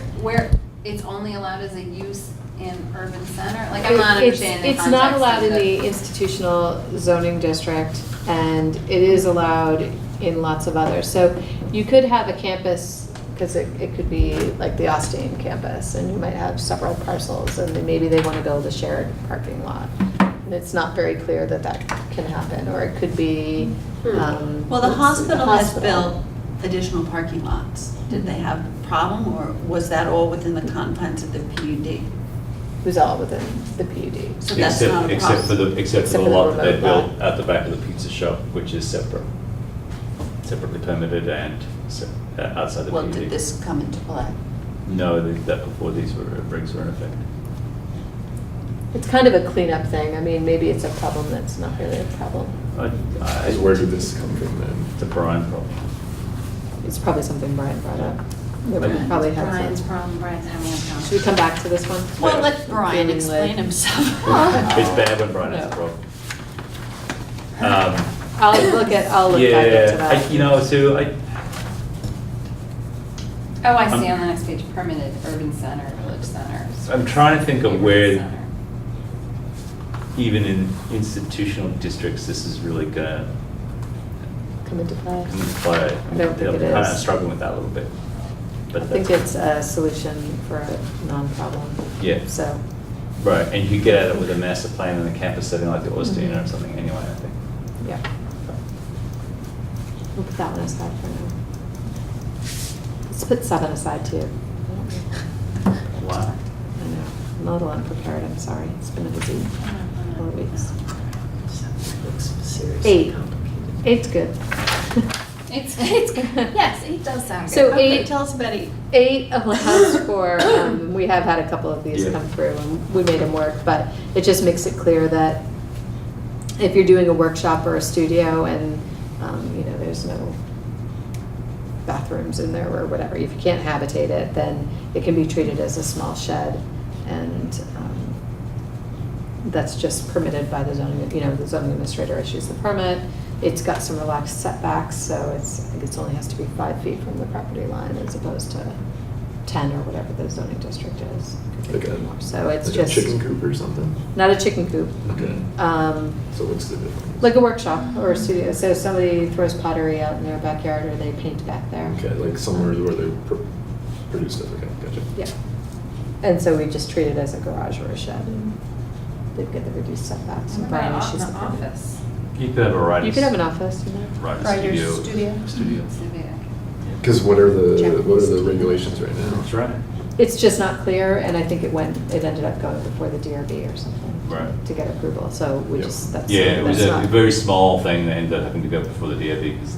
it's only allowed as a use in urban center? Like, I'm not understanding the It's context not allowed of in the institutional zoning district, and it is allowed in lots of others. So you could have a campus, because it could be like the Austin campus, and you might have several parcels, and then maybe they want to build a shared parking lot. And it's not very clear that that can happen, or it could be. Well, the hospital has built additional parking lots. Did they have a problem, or was that all within the confines of the PUD? It was all within the PUD. So that's not a Except for problem. the Except for the lot that they remote built at the back of the pizza shop, which is separately permitted and outside the PUD. Well, did this come into play? No, that before these regs were in effect. It's kind of a cleanup thing. I mean, maybe it's a problem that's not really a problem. Where did this come from then? It's a Brian problem. It's probably something Brian brought up. We Brian- probably have Brian's some. problem, Brian's having a problem. Should we come back to this one? Well, let Brian Feeling explain like- himself. It's bad when Brian has a No. problem. I'll look back into Yeah, that. Oh, I see on the next page, permitted urban center, village center. I'm trying to think of neighborhood where, center. even in institutional districts, this is really gonna Come into play. come into play. I don't think it I'm kind of is. struggling with that a little bit. I But think that's- it's a solution for a non-problem. Yeah. So, Right, and you get at it with a master plan in a campus setting like the Austin Mhm. or something anyway, I think. yeah. We'll put that one aside for now. Let's put 7 aside too. Wow. I know, I'm a little unprepared, I'm sorry. It's been a busy 4 weeks. Looks seriously 8. complicated. 8's good. It's good. Yes, it does sound good. So Okay, 8, tell us about 8. 8 allows for, we have had a couple of these Yeah. come through and we made them work, but it just makes it clear that if you're doing a workshop or a studio and, there's no bathrooms in there or whatever, if you can't habitate it, then it can be treated as a small shed. And that's just permitted by the zoning, the zoning administrator issues the permit. It's got some relaxed setbacks, so I think it only has to be 5 feet from the property line as opposed to 10 or whatever the zoning district is. Could be Like a- more. So it's Like just. a chicken coop or something? Not a chicken coop. Okay. Um, So what's the difference? Like a workshop or a studio. So somebody throws pottery out in their backyard or they paint back there. Okay, like somewhere where they produce stuff, okay, gotcha. Yeah. And so we just treat it as a garage or a shed and they get the reduced setbacks. What And Brian about issues the the permit. office? You could have a writer's. You could have an office, Writer's Writer's studio. studio. Civic. Because what are the Japanese. regulations right now? That's right. It's just not clear, and I think it ended up going before the DRB or something. Right. To get approval, so we Yep. just, that's. Yeah, it was that's a not- very small thing that ended up having to go before the DRB because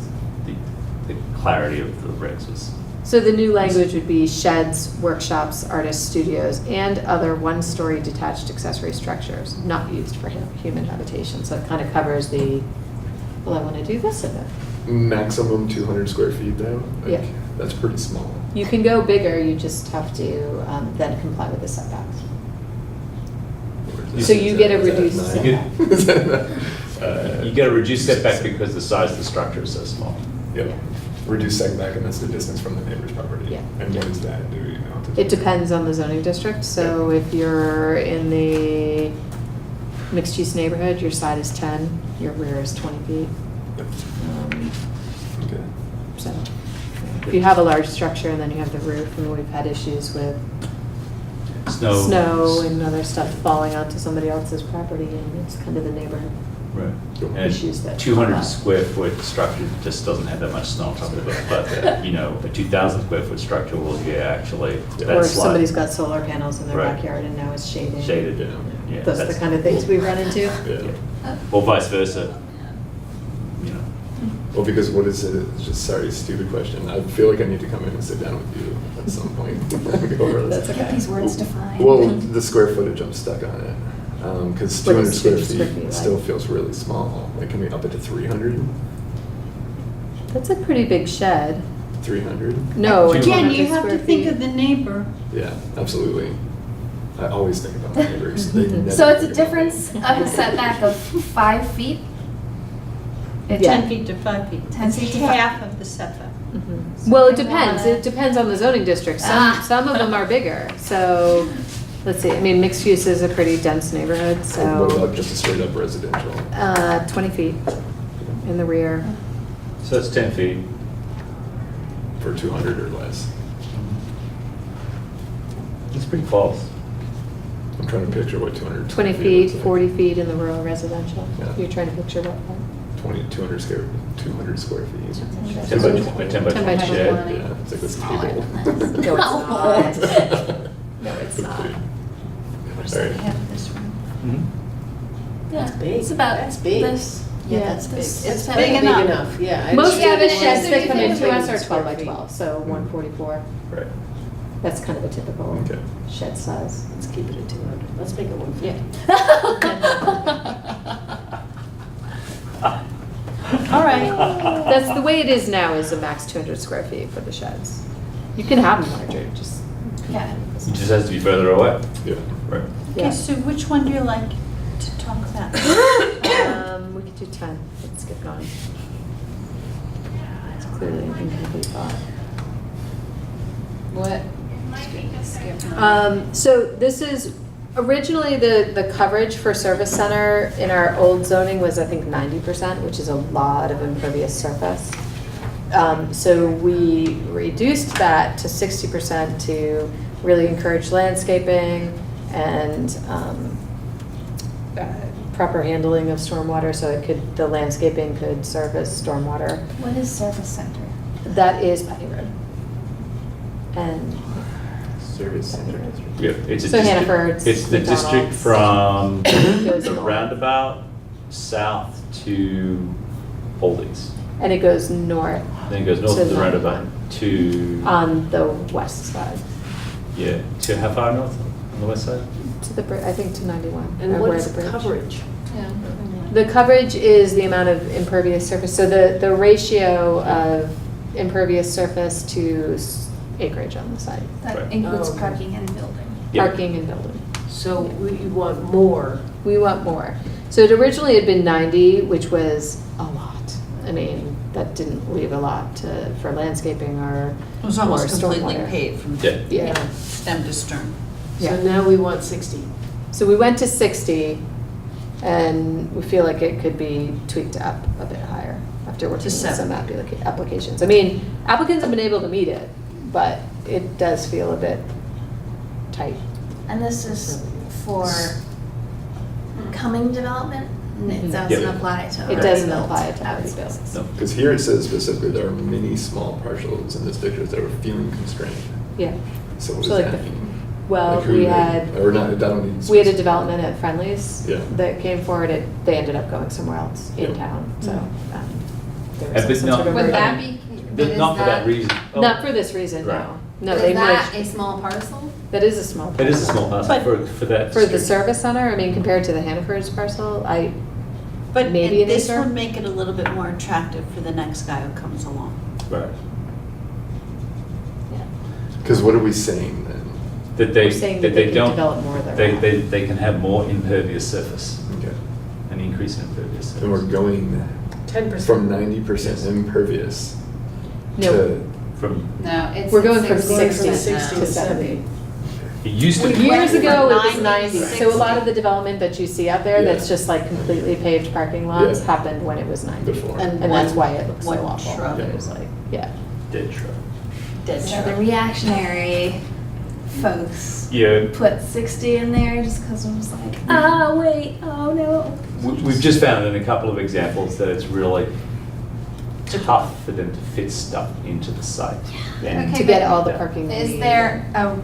the clarity of the regs was. So the new language would be sheds, workshops, artist studios, and other one-story detached accessory structures not used for human habitation. So it kind of covers the, well, I want to do this in it. Maximum 200 square feet though? Like, Yeah. That's pretty small. You can go bigger, you just have to then comply with the setbacks. So you get a reduced setback. You get a reduced setback because the size of the structure is so small. Yep. Reduced setback, and that's the distance from the neighbor's property. Yeah. And what is that, do you know? It depends on the zoning district, so if you're in the mixed-use neighborhood, your side is 10, your rear is 20 feet. Yep. Um, Okay. So, if you have a large structure and then you have the roof, and we've had issues with snow and other stuff falling onto somebody else's property, and it's kind of the neighborhood. Right. Cool. And Issues that 200 come up. square foot structure just doesn't have that much snow on top of it. But, a 2,000 square foot structure will, actually, Or if that's somebody's like got solar panels in their Right. backyard and now it's shaded. shaded. Yeah. Yeah, Those are the that's- kind of things we run into. Yeah. Or vice versa. Well, because what is it? It's just, sorry, stupid question. I feel like I need to come in and sit down with you at some point. and go over this. That's okay. Get these words defined. Well, the square footage, I'm stuck on it. Because What 200 is square 200 square feet feet still like? feels really small. Like, can we up it to 300? That's a pretty big shed. 300? No, Again, 200 you have to square think feet. of the neighbor. Yeah, absolutely. I always think about my neighbors. They never So it's a think about difference me. of a setback of 5 feet? Yeah. 10 feet to 5 feet. 10 It's feet to 5. half of the setback. Well, it depends on the zoning district. Some of them are bigger, so, let's see, I mean, mixed use is a pretty dense neighborhood, so. What about just a straight up residential? 20 feet in the rear. So it's 10 feet. For 200 or less? It's pretty close. I'm trying to picture what 200. 20 feet, looks like. 40 feet in the rural residential. Yeah. You're trying to picture what? 200 square feet. 10 by 20, 10 by 10 by 20 20. shed. Yeah, it's like this Smaller table. than this. No, it's not. No, it's not. What does All that right. have in this room? Mhm. Yeah, big. it's about That's big. this. Yeah, Yeah, that's big. this- It's Big big enough. enough, yeah. Most of the cabinets, sheds they're that come into different us are square 12 by feet. 12, so 144. Right. That's kind of a typical Okay. shed size. Let's keep it at 200. Let's make it 150. All right. That's the way it is now, is a max 200 square feet for the sheds. You can have them larger, just. Yeah. It just has to be further away. Yeah. Right. Okay, Sue, which one do you like to talk about? We could do 10. Let's get going. It's clearly an incomplete thought. What? Skip. So this is, originally the coverage for service center in our old zoning was, I think, 90%, which is a lot of impervious surface. So we reduced that to 60% to really encourage landscaping and proper handling of stormwater, so the landscaping could serve as stormwater. What is service center? That is Putney Road. And Service center. Yeah, it's a So district. Hannaford's, It's the district McDonald's. from Goes the north. roundabout south to Holdings. And it goes north Then it goes north To of the 91. roundabout to, on the west side, yeah, to how far north on the west side? to the, I think to 91. And or what where is the bridge. coverage? The coverage is the amount of impervious surface, so the ratio of impervious surface to acreage on the site, That Right. includes Oh, okay. parking and building. Yeah. parking and building. So we want more. We want more. So it originally had been 90, which was a lot. I mean, that didn't leave a lot for landscaping or It was almost or completely stormwater. paved from Yeah. Yeah. stem to stern. Yeah. So now we want 60. So we went to 60, and we feel like it could be tweaked up a bit higher after working with some 70. applications. I mean, applicants have been able to meet it, but it does feel a bit tight. And this is for coming development? It doesn't Yeah. apply to It already doesn't built apply to out already built. spaces. No. Because here it says specifically there are many small parcels in this district that were feeling constrained. Yeah. So what So does like that the- mean? Well, Like who we they- had, Or not, I don't need. we had a specific- development at Friendly's Yeah. that came forward. They ended up going somewhere else in Yeah. town, so. there And was but some sort of Would that merger. be? But not for that reason. Oh, Not for this reason, no. Right. No, Is they that merged. a small parcel? That is a small parcel. It is a small parcel But- for that. For the district. service center, I mean, compared to the Hannaford's parcel, But Maybe an this acre? would make it a little bit more attractive for the next guy who comes along. Right. Because what are we saying then? That they, we're saying that that they they can don't, develop more of their they, own. they can have more impervious surface, Okay. an increase in impervious And we're surface. going 10%. from 90% impervious No. to, From, No, it's. We're going from it's 60 60 to to 70. it used to be. Years went ago, from it was 90 90. to So a lot 60. of the development that you see out there Yeah. that's just like completely paved parking lots Yeah. happened when it was 90. before. And And that's one- why it looks so one awful. shrub. It was like, yeah. Dead shrub. Dead So the shrub. reactionary folks Yeah, put 60 in there just because it was like, ah, wait, oh no. we've just found in a couple of examples that it's really tough for them to fit stuff into the site. And To get all the parking they Is need. there All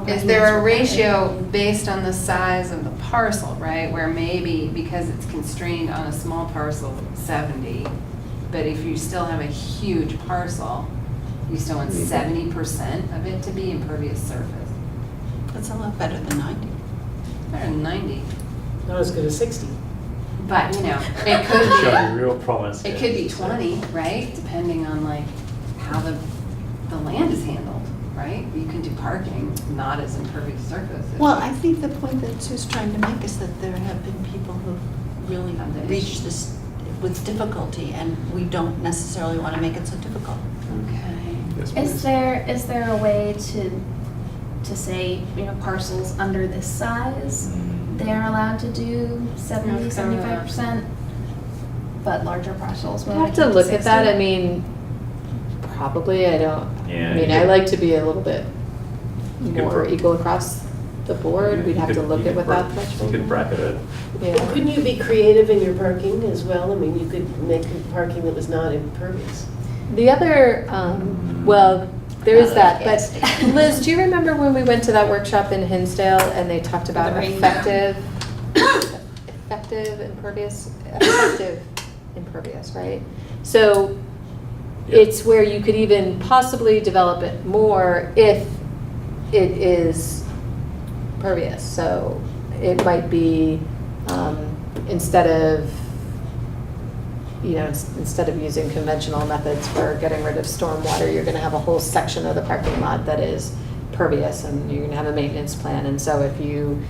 the is parking there a lots were ratio based on the size of the parcel, right? Where maybe because it's constrained on a small parcel, 70, but if you still have a huge parcel, you still want 70% of it to be impervious surface. That's a lot better than 90. Better than 90. Not as good as 60. But, it could showing be, real promise. it could be 20, right? Depending on like how the land is handled, right? You can do parking, not as impervious surface. Well, I think the point that Sue's trying to make is that there have been people who've really Foundation. reached this, with difficulty, and we don't necessarily want to make it so difficult. Okay. Yes, please. Is there a way to say, parcels under this size, they're allowed to do 70, That's kind of 75%, but larger parcels I will have to look at that, I 60? mean, probably, I don't, Yeah, I mean, you I could- like to be a little bit You could more bra- equal across the board, we'd have to look at what that threshold. You could bracket it. Yeah. Couldn't you be creative in your parking as well? I mean, you could make parking that was not impervious. The other, well, there is that, Gas but station. Liz, do you remember when we went to that workshop in Hinsdale and they talked about The rain. effective impervious, right? So Yeah. it's where you could even possibly develop it more if it is pervious. So it might be, instead of using conventional methods for getting rid of stormwater, you're gonna have a whole section of the parking lot that is pervious, and you're gonna have a maintenance plan. And so if you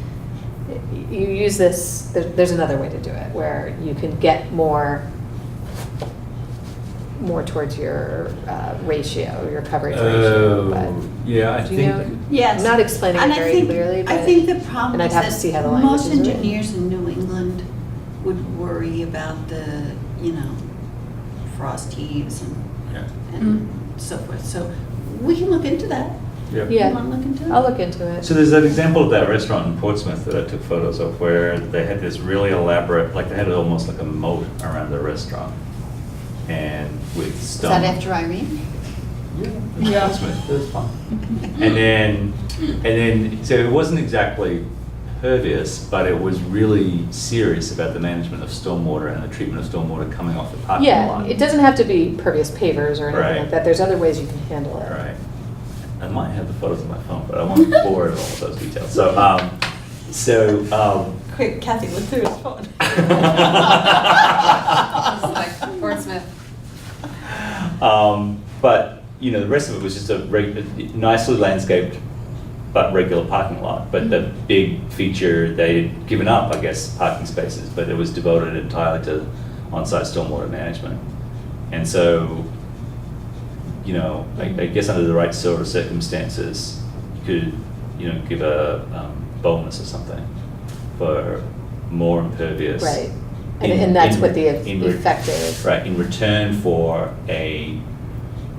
use this, there's another way to do it, where you can get more towards your ratio, your coverage ratio. But Yeah, I do you know? think, Yes. I'm not explaining And it I very think- clearly, I but- think the problem and I'd is have to that see how the language most is written. engineers in New England would worry about the, frost heaves yeah, and so forth. So we can look into that. yeah. Yeah. You want to look into it? I'll look into it. So there's that example of that restaurant in Portsmouth that I took photos of, where they had this really elaborate, like they had it almost like a moat around the restaurant, and with Is stone. that after Irene? Yeah. Portsmouth, it was fun. And then, so it wasn't exactly pervious, but it was really serious about the management of stormwater and the treatment of stormwater coming off the parking lot. Yeah, it doesn't have to be pervious pavers or anything Right. like that. There's other ways you can handle it. Right. I might have the photos on my phone, but I won't bore it all with those details. So, Quick, Kathy, look through his phone. It's like Portsmouth. But, the rest of it was just a nicely landscaped but regular parking lot. But the big feature, they'd given up, I guess, parking spaces, but it was devoted entirely to on-site stormwater management. And so, I guess under the right sort of circumstances, you could, give a bonus or something for more impervious. Right. in- And that's in- what the in re- effective. Right, in return for a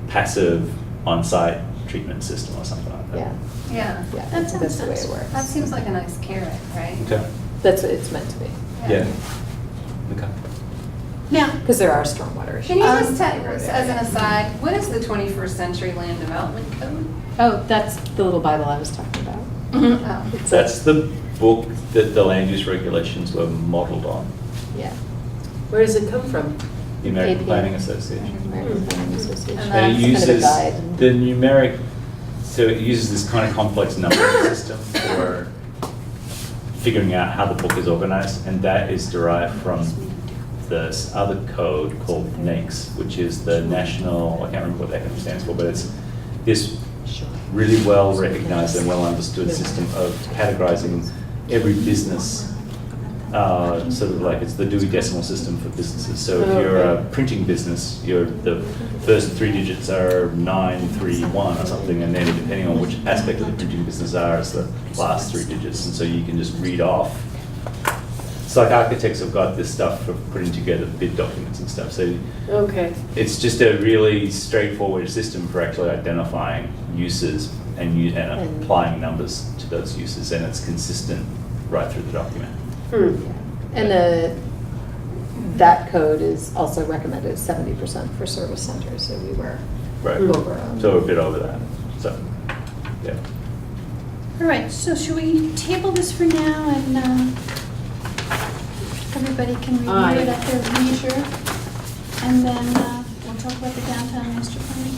passive on-site treatment system or something like that. Yeah, Yeah. yeah, That sounds that's the way nice. it works. That seems like a nice carrot, right? Okay, That's what it's meant to be, yeah, okay. Now, because there are stormwater issues. Can you just tell, over there. as an aside, what is the 21st Century Land Development Code? Oh, that's the little Bible I was talking about. Oh. It's That's the book that the land use regulations were modeled on, Yeah. Where does it come from? the American APA. Planning Association. American Planning Association. And And it that's kind of a uses guide. the numeric, so it uses this kind of complex numbering system for figuring out how the book is organized, and that is derived from this other code called NAICS, which is the National, I can't remember what that acronym stands for, but it's this really well recognized and well understood system of categorizing every business. Sort of like it's the Dewey Decimal System for businesses. So if you're a printing business, the first three digits are 931 or something, and then depending on which aspect of the printing business are, it's the last three digits, and so you can just read off. It's like architects have got this stuff for putting together bid documents and stuff. So Okay. it's just a really straightforward system for actually identifying uses and applying numbers to those uses, and it's consistent right through the document. And that code is also recommended 70% for service centers, so we were Right. over. So we're a bit over that. So, yeah. all right, so should we table this for now and everybody can review Aye. it at their leisure? And then we'll talk about the downtown master plan.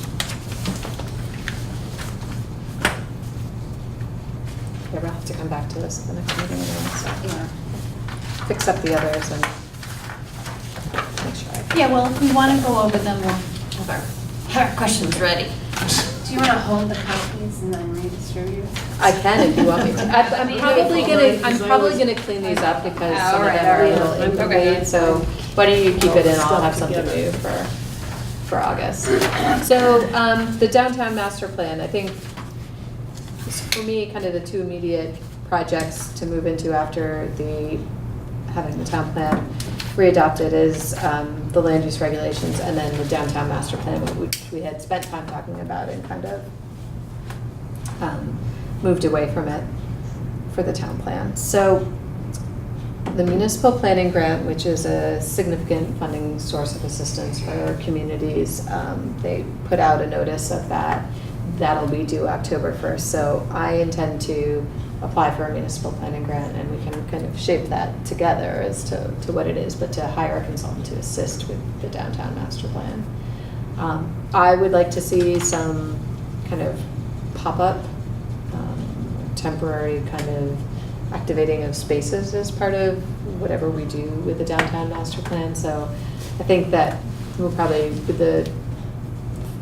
Yeah, we'll have to come back to this at the next meeting anyway, so Yeah. fix up the others and make sure. Yeah, well, if we want to go over them, we'll have our questions ready. Do Do you want to hold the copies and then redistribute? I can if you want me to. I'm probably gonna clean these up because some of them are a little incomplete, so why don't you keep it and I'll have something new for August. So, the downtown master plan, I think, for me, kind of the two immediate projects to move into after having the town plan readopted is the land use regulations and then the downtown master plan, which we had spent time talking about and kind of moved away from it for the town plan. So the municipal planning grant, which is a significant funding source of assistance for communities, they put out a notice of that. That'll be due October 1st. So I intend to apply for a municipal planning grant and we can kind of shape that together as to what it is, but to hire a consultant to assist with the downtown master plan. I would like to see some kind of pop-up, temporary kind of activating of spaces as part of whatever we do with the downtown master plan. So I think that we'll probably, with the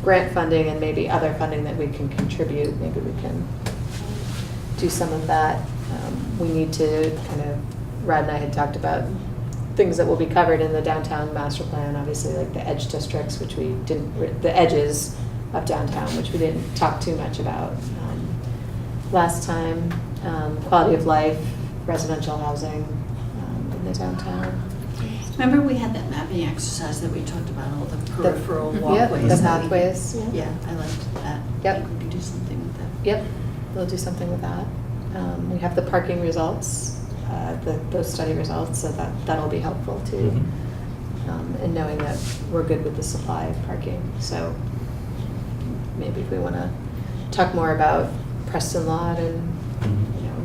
grant funding and maybe other funding that we can contribute, maybe we can do some of that. We need to kind of, Rad and I had talked about things that will be covered in the downtown master plan, obviously like the edge districts, which we didn't, the edges of downtown, which we didn't talk too much about last time. Quality of life, residential housing in the downtown. Remember we had that mapping exercise that we talked about, all the peripheral walkways? The pathways. Yeah, I liked that. Yep. I think we could do something with that. Yep, we'll do something with that. We have the parking results, those study results, so that'll be helpful too. And knowing that we're good with the supply of parking. So maybe if we want to talk more about Preston Lot and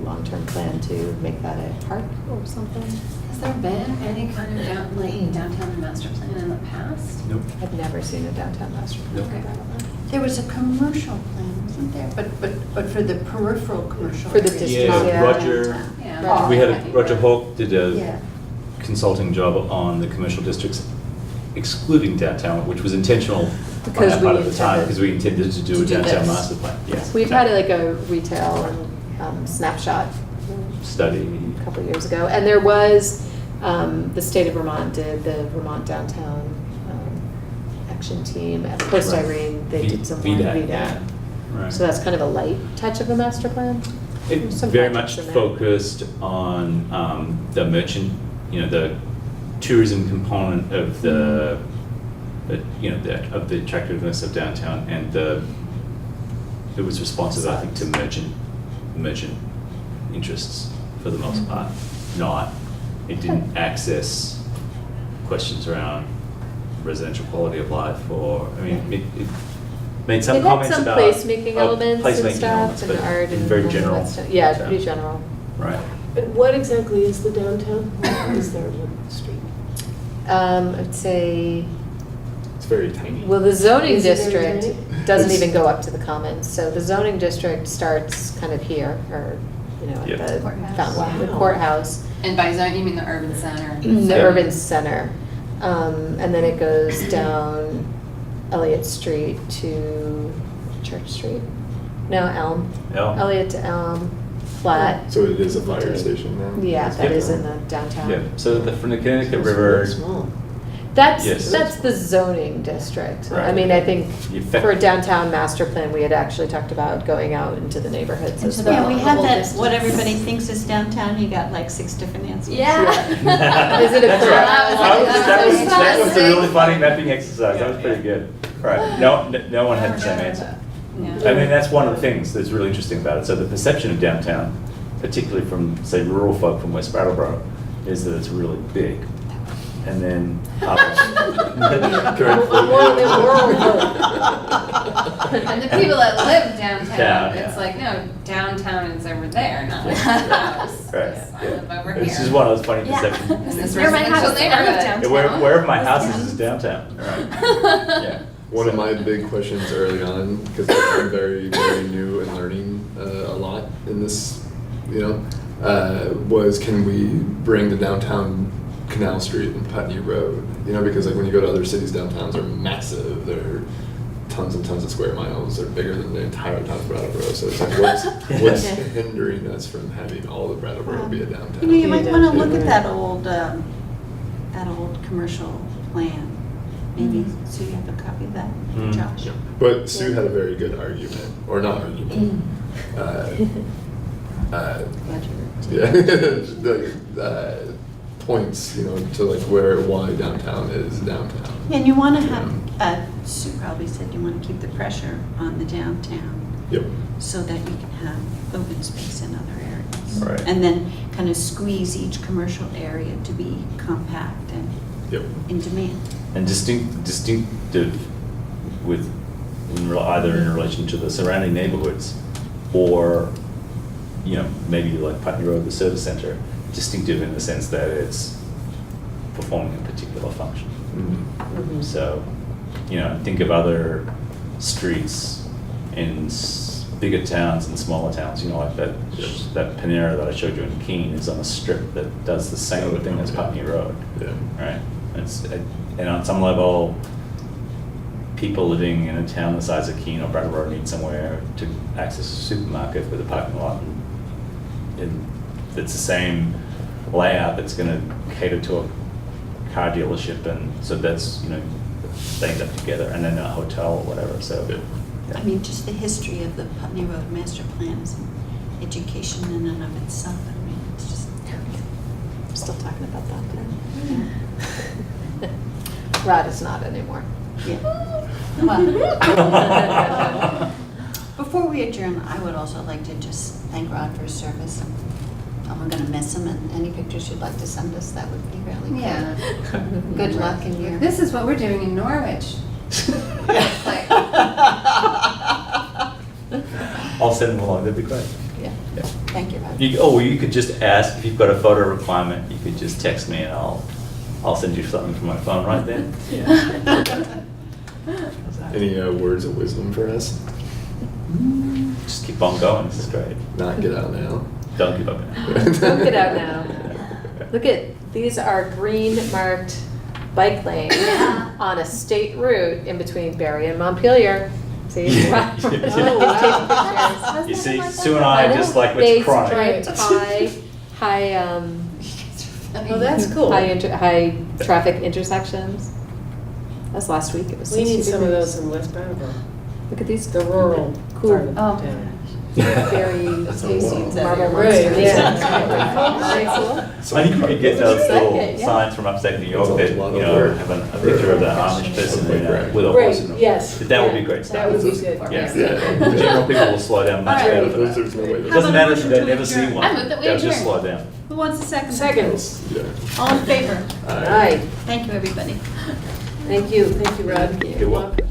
long-term plan to make that a park or something. Has there been any kind of downtown master plan in the past? Nope. I've never seen a downtown master plan. Nope. Okay. There was a commercial plan, wasn't there? But for the peripheral commercial For the areas. district, Yeah, Roger, Yeah. we had, Roger Hawk did a Yeah. consulting job on the commercial districts excluding downtown, which was intentional on Because that we part of the time, intended because we intended to do to a do downtown this. master plan. Yes. We've had like a retail snapshot Study. a couple years ago, and there was the state of Vermont did the Vermont downtown action team at post Right. Irene. They V- did some more VDAT, VDAT. yeah. Right. So that's kind of a light touch of a master plan. It Some very projects much in there. focused on the merchant, the tourism component of the attractiveness of downtown, and it was responsive, I think, to merchant interests for the most part. It didn't access questions around residential quality of life, it made some It had comments some about placemaking elements and placemaking stuff, elements, and but art and very all general. that stuff. Yeah, So, pretty general. Right. And what exactly is the downtown? What is there on the street? I'd say, It's very tiny. well, the zoning Is it very district tiny? doesn't It's- even go up to the commons. So the zoning district starts kind of here, or, at Yeah. the Courthouse. fountain, the Wow. courthouse, And by zone, you mean the urban center? the Yeah. urban center. And then it goes down Elliott Street to Church Street. No, Elm. Elm. Elliott to Elm, flat. So it is a fire station now? Yeah, that Yeah. is in the downtown. Yeah, so from the Connecticut It's River, really small. Yes. That's the zoning district. I Right. mean, I think You fe- for a downtown master plan, we had actually talked about going out into the neighborhoods as Into the- well. Yeah, we the had whole that, distance. what everybody thinks is downtown, you got like 6 different answers. Is it a That's clear- right. That was That was a fantastic. really funny mapping exercise, that was pretty good. Right, no one had the same answer. Yeah. I mean, that's one of the things that's really interesting about it. So the perception of downtown, particularly from, say, rural folk from West Brattleboro, is that it's really big. And then And the people that live downtown, Down, it's yeah. like, no, downtown is over there, not Yeah. my house. Right, Yes, I yeah. live over here. This is one of those funny Yeah. perceptions. This is Near my residential house, I live neighborhood. downtown. Wherever my house is downtown, right? Yeah. One of my big questions early on, because I'm very, very new and learning a lot in this, was can we bring the downtown Canal Street and Putney Road? Because like when you go to other cities, downtowns are massive. They're tons and tons of square miles. They're bigger than the entire town of Brattleboro. So it's like, what's hindering us from having all of Brattleboro be a downtown? You know, you might want to downtown, look at right. that old commercial plan. Maybe, so you have a copy of that, Mm. Josh? Yeah. But Sue had a very good argument, or not argument. Yeah, the points, you know, to like why downtown is downtown. And you want to have, Sue probably said you want to keep the pressure on the downtown Yep. so that you can have open space in other areas. Right. And then kind of squeeze each commercial area to be compact and Yep. in demand. And distinctive with, either in relation to the surrounding neighborhoods or, you know, maybe like Putney Road, the service center, distinctive in the sense that it's performing a particular function. Mhm. So, you know, think of other streets in bigger towns and smaller towns, you know, like that Panera that I showed you in Keene is on a strip that does the same thing as Putney Road. Yeah. Right? And on some level, people living in a town the size of Keene or Brattleboro need somewhere to access a supermarket with a parking lot. And it's the same layout that's going to cater to a car dealership, and so that's, you know, they end up together, and then a hotel or whatever. So, I mean, just the history of the Putney Road Master Plan is an education in and of itself. I mean, it's just, We're still talking about that then. Rod is not anymore. yeah. Before we adjourn, I would also like to just thank Rod for his service. We're going to miss him, and any pictures you'd like to send us, that would be really good. Yeah. Good luck in your... This is what we're doing in Norwich. Like, I'll send them along. That'd be great. Yeah. Yeah. Thank you, Rod. You could just ask if you've got a photo requirement. You could just text me, and I'll send you something from my phone right then. Any words of wisdom for us? Just keep on going. This is great. Not get out now. Don't give up. Don't get out now. Look at, these are green marked bike lanes on a state route in between Barry and Montpelier. See? Yeah. Oh, wow. You see, Sue and I just like They what's chronic. drive high, Oh, that's cool. high traffic intersections. That was last week. It was We 60 need some of degrees. those in West Brattleboro, Look at these. the rural Cool. part of the Oh. town. Very Stacy's marble Right, monsters. yeah. Very cool. I think you could get those little Yeah. signs from upstate New York That's a that, lot you of know, work. have a picture of the Amish person with a Right, horse in them. yes. That would be yeah, great That stuff. would be good. Yes. Yeah. The general people will slow down much All right. better for that. There's no way It to- doesn't matter if motion they to never see adjourn? one. I move that we They'll just adjourn. slow down. Who wants a second? Seconds. Yeah. All in favor? All right. Aye. Thank you, everybody. Thank you, Rod. You're welcome.